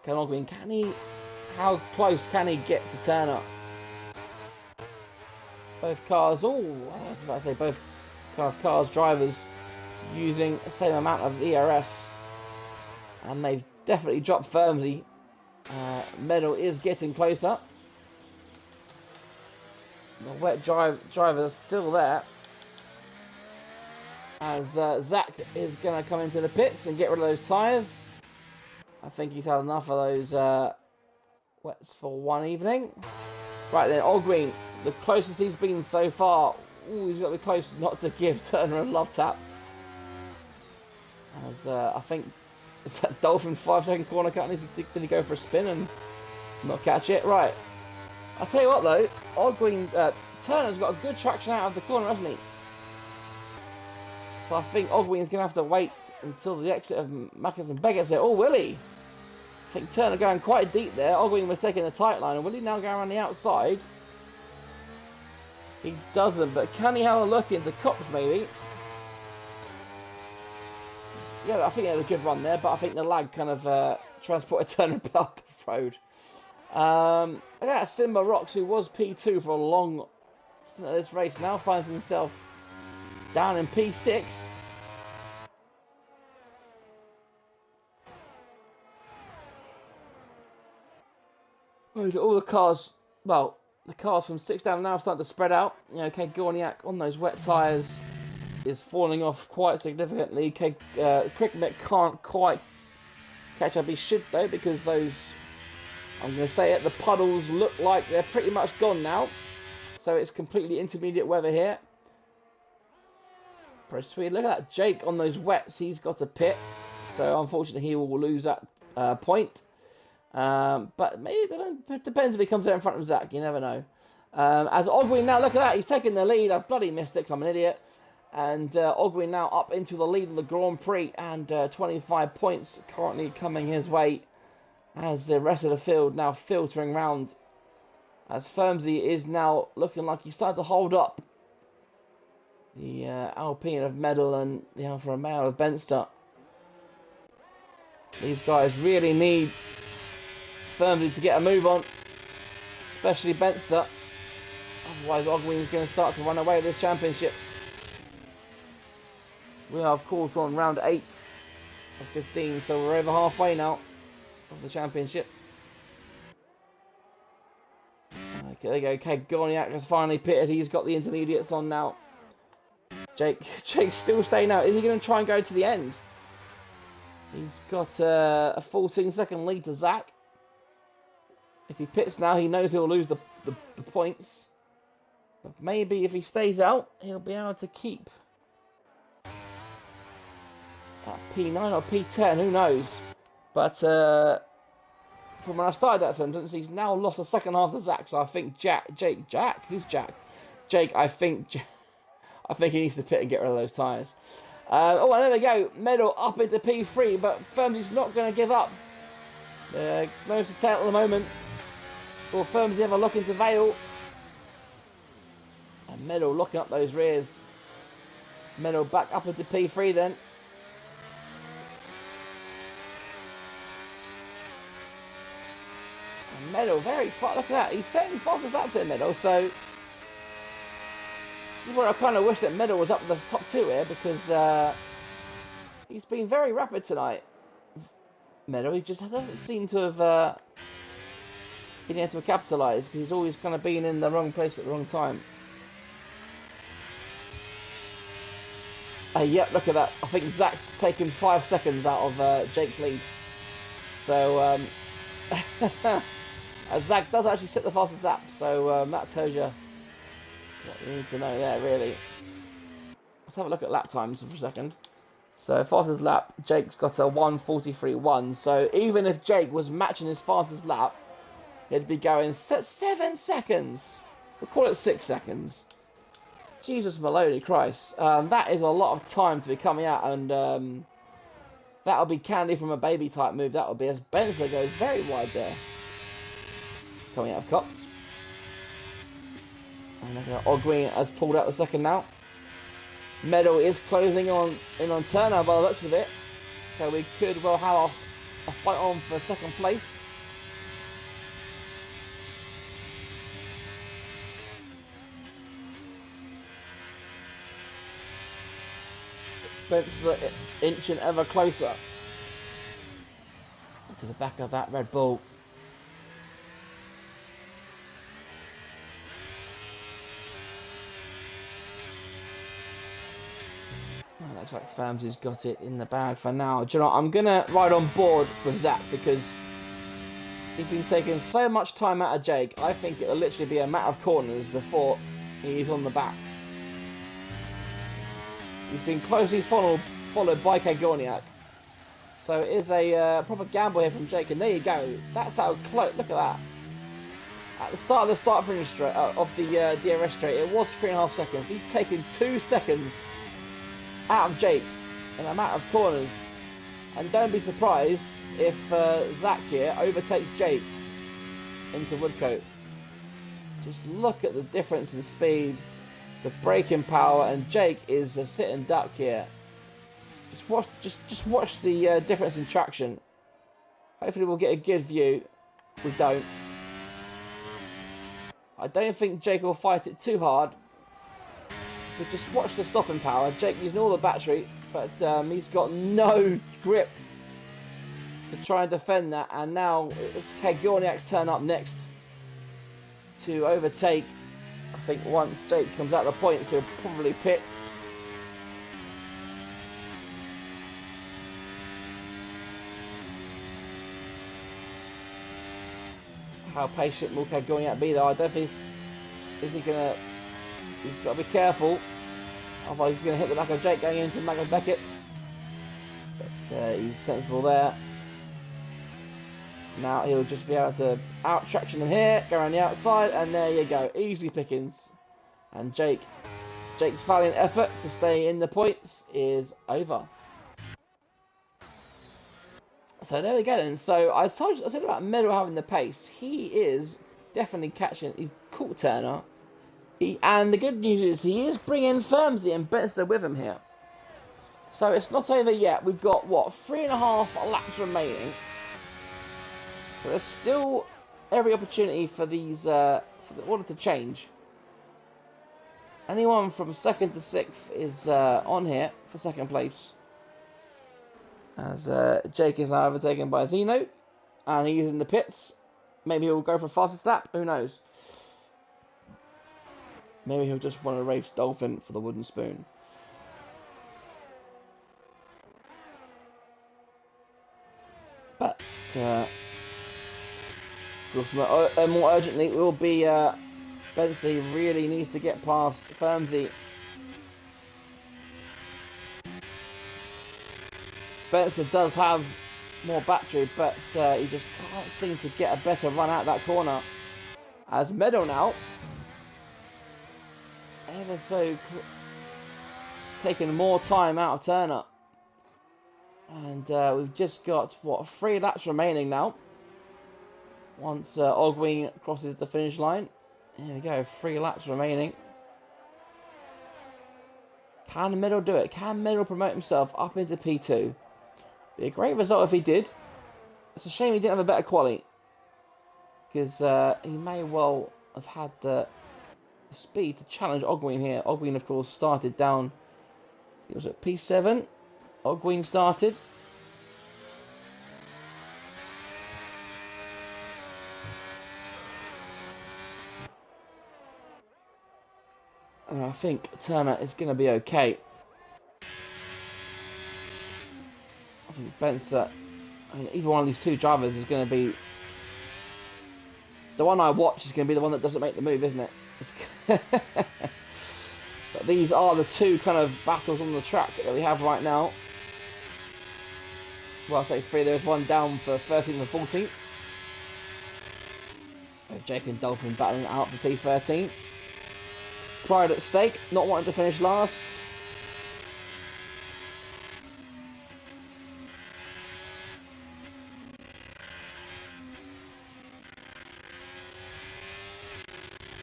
Can Ogwin, how close can he get to Turner? Both cars, I was about to say both cars drivers using the same amount of ERS. And they've definitely dropped Firmsy. Medal is getting closer. The wet driver is still there. As Zach is going to come into the pits and get rid of those tyres. I think he's had enough of those wets for one evening. Right then, Ogwin, the closest he's been so far. Ooh, he's got to be close not to give Turner a love tap. As I think it's that Dolphin 5-second corner cut. Did he go for a spin and not catch it? Right. I'll tell you what though, Ogwin, Turner's got a good traction out of the corner, hasn't he? So I think Ogwin's going to have to wait until the exit of Mackers and Beggar's here. Oh, will he? I think Turner going quite deep there. Ogwin was taking the tight line. And will he now go around the outside? He doesn't, but can he have a look into Cops maybe? Yeah, I think he had a good run there, but I think the lag kind of transported Turner up the road. Yeah, Simba Rocks, who was P2 for a long stint of this race, now finds himself down in P6. All the cars, well, the cars from 6 down now are starting to spread out. You know, Gorniak on those wet tyres is falling off quite significantly. Crickmet can't quite catch up. He should though, because those, I'm going to say it, the puddles look like they're pretty much gone now. So it's completely intermediate weather here. Pretty sweet. Look at that. Jake on those wets. He's got a pit. So unfortunately he will lose that point. But maybe it depends if he comes out in front of Zach. You never know. As Ogwin now, look at that. He's taking the lead. I've bloody missed it because I'm an idiot. And Ogwin now up into the lead of the Grand Prix. And 25 points currently coming his way. As the rest of the field now filtering round. As Firmsy is now looking like he's starting to hold up the Alpine of Medal and the Alfa Romeo of Benster. These guys really need Firmsy to get a move on, especially Benster. Otherwise, Ogwin is going to start to run away with this championship. We are, of course, on round 8 of 15, so we're over halfway now of the championship. Okay, there you go. Okay, Gorniak has finally pitted. He's got the intermediates on now. Jake's still staying out. Is he going to try and go to the end? He's got a 14-second lead to Zach. If he pits now, he knows he'll lose the points. But maybe if he stays out, he'll be able to keep at P9 or P10, who knows. But from when I started that sentence, he's now lost the second half to Zach. So I think Jack? Who's Jack? Jake, I think he needs to pit and get rid of those tyres. Oh, and there we go. Medal up into P3, but Firmsy's not going to give up. Nose to tail at the moment. Will Firmsy have a look into Vale? And Medal locking up those rears. Medal back up into P3 then. And Medal very far. Look at that. He's setting fastest laps in Medal, so this is where I kind of wish that Medal was up in the top 2 here, because he's been very rapid tonight. Medal, he just doesn't seem to have been able to capitalise, because he's always kind of been in the wrong place at the wrong time. Yep, look at that. I think Zach's taken 5 seconds out of Jake's lead. So, Zach does actually set the fastest lap, so that tells you what you need to know there, really. Let's have a look at lap times for a second. So, fastest lap, Jake's got a 1:43.1. So, even if Jake was matching his fastest lap, he'd be going 7 seconds. We'll call it 6 seconds. Jesus Maloney Christ. That is a lot of time to be coming out, and that'll be candy from a baby type move. That'll be as Benzer goes very wide there. Coming out of Cops. And Ogwin has pulled out the second now. Medal is closing in on Turner by the looks of it. So we could well have a fight on for second place. Spencer inching ever closer to the back of that Red Bull. Oh, looks like Famsy's got it in the bag for now. Do you know what? I'm going to ride on board with Zach because he's been taking so much time out of Jake. I think it'll literally be a matter of corners before he's on the back. He's been closely followed by Kagorniak. So it is a proper gamble here from Jake. And there you go. That's how close. Look at that. At the start of the start-finish straight of the DRS straight, it was 3.5 seconds. He's taken 2 seconds out of Jake in a matter of corners. And don't be surprised if Zach here overtakes Jake into Woodcote. Just look at the difference in speed, the braking power, and Jake is a sitting duck here. Just watch the difference in traction. Hopefully we'll get a good view. We don't. I don't think Jake will fight it too hard. But just watch the stopping power. Jake using all the battery, but he's got no grip to try and defend that. And now it's Kagorniak's turn up next to overtake. I think once Jake comes out of the points, he'll probably pit. How patient will Kagorniak be though? I don't think he's got to be careful. Otherwise he's going to hit the back of Jake going into Magnus Beckett's. But he's sensible there. Now he'll just be able to out traction him here, go around the outside, and there you go. Easy pickings. And Jake's valiant effort to stay in the points is over. So there we go then. So I said about Meadow having the pace. He is definitely catching. He's caught Turner. And the good news is he is bringing Firmsy and Benson with him here. So it's not over yet. We've got, what, 3.5 laps remaining. So there's still every opportunity for these for the order to change. Anyone from 2nd to 6th is on here for 2nd place. As Jake is now overtaken by Zeno. And he's in the pits. Maybe he'll go for fastest lap. Who knows? Maybe he'll just want to race Dolphin for the wooden spoon. But of course, more urgently, it will be Bensley really needs to get past Firmsy. Benson does have more battery, but he just can't seem to get a better run out that corner. As Meadow now, ever so taking more time out of Turner. And we've just got, what, 3 laps remaining now. Once Ogween crosses the finish line. There we go, 3 laps remaining. Can Middle do it? Can Middle promote himself up into P2? Be a great result if he did. It's a shame he didn't have a better quali. Because he may well have had the speed to challenge Ogween here. Ogween, of course, started down. He was at P7. Ogween started. And I think Turner is going to be okay. I think Benson, either one of these two drivers is going to be... The one I watch is going to be the one that doesn't make the move, isn't it? But these are the two kind of battles on the track that we have right now. Well, I say 3, there's one down for 13th and 14th. Jake and Dolphin battling it out for P13. Pride at stake, not wanting to finish last.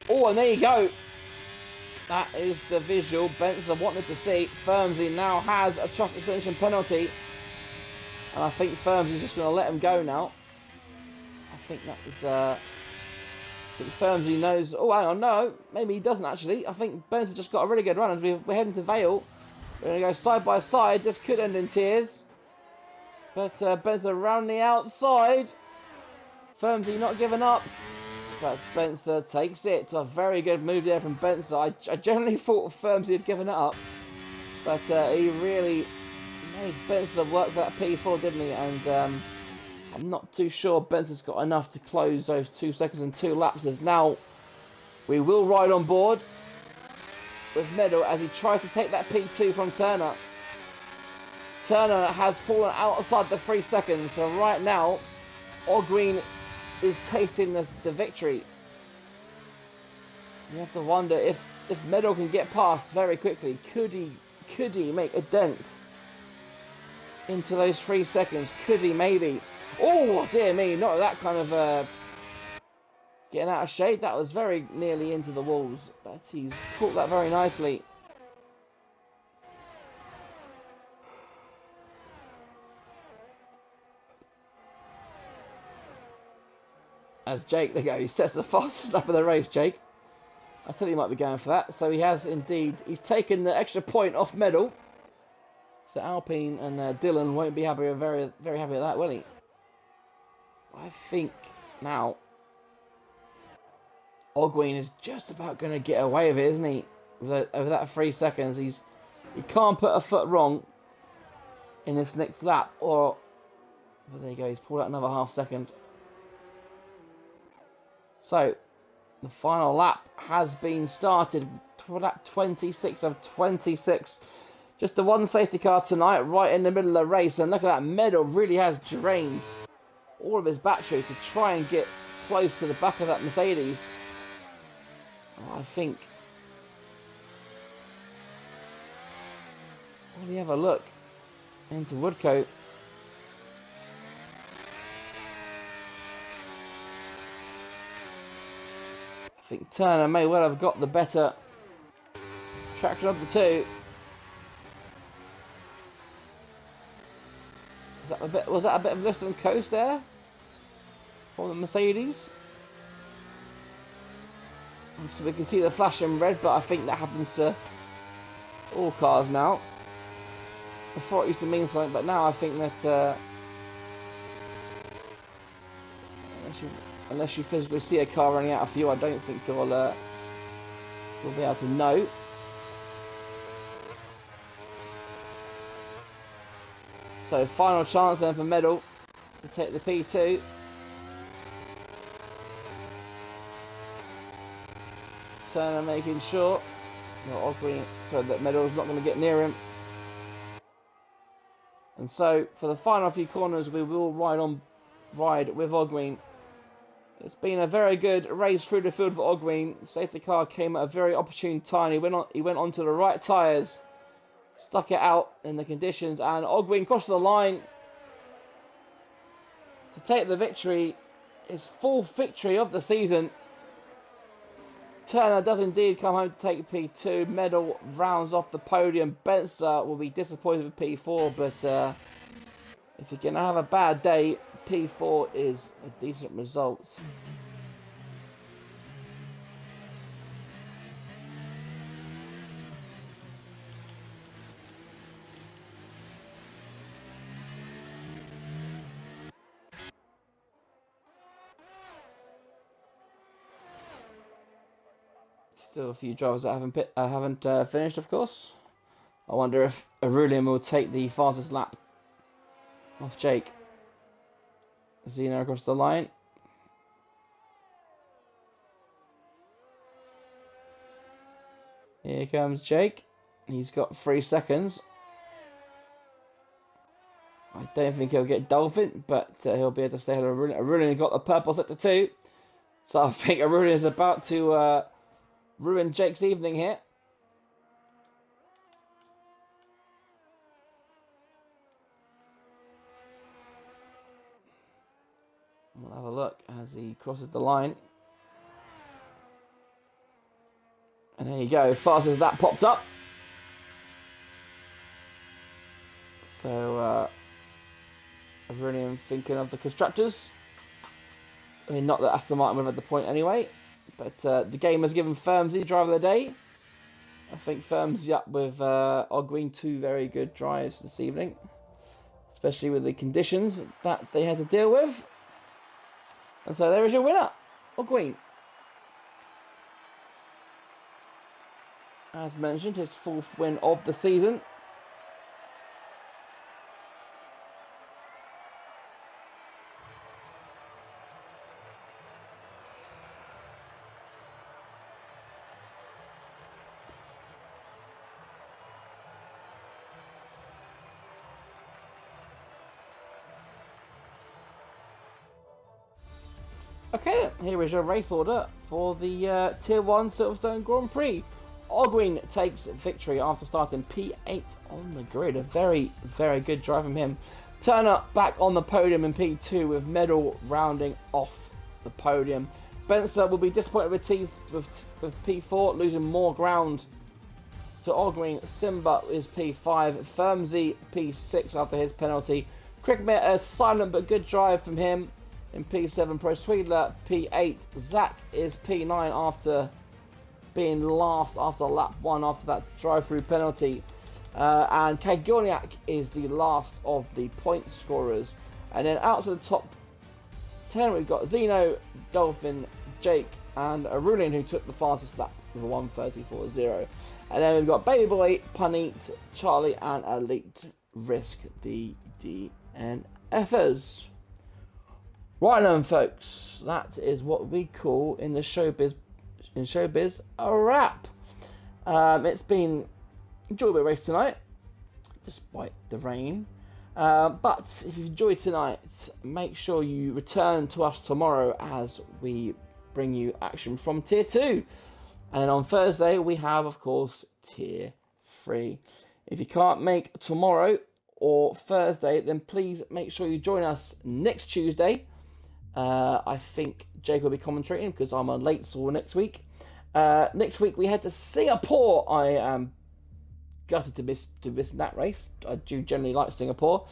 Oh, and there you go. That is the visual Benson wanted to see. Firmsy now has a track extension penalty. And I think Firms is just going to let him go now. I think that was... Firmsy knows... Oh, hang on, no. Maybe he doesn't, actually. I think Benson just got a really good run. As we're heading to Vale. We're going to go side by side. This could end in tears. But Benson around the outside. Firmsy not giving up. But Benson takes it. A very good move there from Benson. I generally thought Firmsy had given it up. But he really made Benson work for that P4, didn't he? And... I'm not too sure Benson's got enough to close those 2 seconds and 2 laps. As now we will ride on board with Medal as he tries to take that P2 from Turner. Turner has fallen outside the 3 seconds. So right now, Ogween is tasting the victory. You have to wonder if Medal can get past very quickly. Could he make a dent into those 3 seconds? Could he maybe? Oh, dear me, not that kind of getting out of shape. That was very nearly into the walls, but he's caught that very nicely. As Jake, there you go, he sets the fastest lap of the race, Jake. I said he might be going for that, so he has indeed. He's taken the extra point off Medal. So Alpine and Dylan won't be happy, very, very happy with that, will he? I think now Ogween is just about going to get away with it, isn't he? Over that 3 seconds, he can't put a foot wrong in this next lap. Or well, there you go, he's pulled out another half second. So the final lap has been started. Lap 26 of 26. Just the one safety car tonight, right in the middle of the race, and look at that, Medal really has drained all of his battery to try and get close to the back of that Mercedes. Oh, I think... Will he have a look into Woodcote? I think Turner may well have got the better traction of the two. Was that a bit of lift and coast there for the Mercedes? So we can see the flashing red, but I think that happens to all cars now. Before it used to mean something, but now I think that unless you physically see a car running out of fuel, I don't think you'll be able to know. So final chance then for Medal to take the P2. Turner making sure that Medal's not going to get near him. And so for the final few corners, we will ride with Ogween. It's been a very good race through the field for Ogween. The safety car came at a very opportune time. He went onto the right tyres. Stuck it out in the conditions, and Ogween crosses the line to take the victory, his fourth victory of the season. Turner does indeed come home to take P2. Medal rounds off the podium. Benser will be disappointed with P4, but if you're going to have a bad day, P4 is a decent result. Still a few drivers that haven't finished, of course. I wonder if Aurelian will take the fastest lap off Jake. Zeno across the line. Here comes Jake. He's got 3 seconds. I don't think he'll get Dolphin, but he'll be able to stay ahead of Aurelian. Aurelian got the purple sector 2. So I think Aurelian is about to ruin Jake's evening here. We'll have a look as he crosses the line. And there you go, fastest that popped up. So I really am thinking of the constructors. I mean, not that Aston Martin would have had the point anyway, but the game has given Firmsy driver of the day. I think Firmsy up with Ogween, 2 very good drives this evening, especially with the conditions that they had to deal with. And so there is your winner, Ogween. As mentioned, his 4th win of the season. Okay, here is your race order for the Tier 1 Silverstone Grand Prix. Ogween takes victory after starting P8 on the grid. A very, very good drive from him. Turner back on the podium in P2 with Medal rounding off the podium. Benser will be disappointed with P4, losing more ground to Ogween. Simba is P5. Firmsy P6 after his penalty. Crickmere, a silent but good drive from him in P7. Pro Swedler P8. Zach is P9 after being last after lap 1 after that drive-through penalty. And Kagorniak is the last of the point scorers. And then out to the top 10 we've got Zeno, Dolphin, Jake and Arulin, who took the fastest lap with a 1:34.0. And then we've got Baby Boy, Puneet, Charlie and Elite Risk, the DNFers. Right then, folks, that is what we call in showbiz a wrap. It's been an enjoyable race tonight, despite the rain. But if you've enjoyed tonight, make sure you return to us tomorrow as we bring you action from Tier 2. And then on Thursday, we have, of course, Tier 3. If you can't make tomorrow or Thursday, then please make sure you join us next Tuesday. I think Jake will be commentating because I'm on late saw next week. Next week we head to Singapore. I am gutted to miss that race. I do generally like Singapore.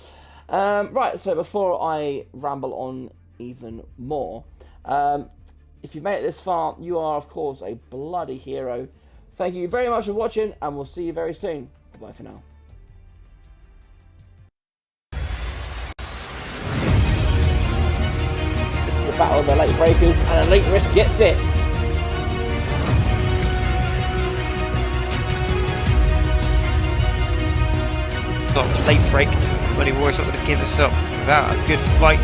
Right, so before I ramble on even more, if you've made it this far, you are of course a bloody hero. Thank you very much for watching, and we'll see you very soon. Bye for now. Battle of the late breakers, and Elite Risk gets it. Got a late break, but he was not going to give us up without a good fight.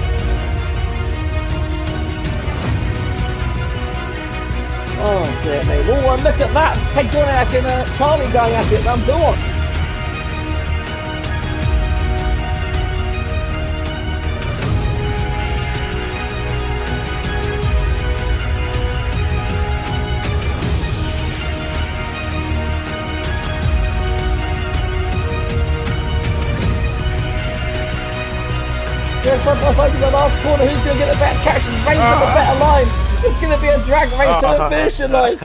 Oh dear me. Oh, look at that. Peg Dorniak and Charlie going at it. Go on. Front by side to the last corner, who's going to get the better traction, race on the better line. It's going to be a drag race to the finishing line.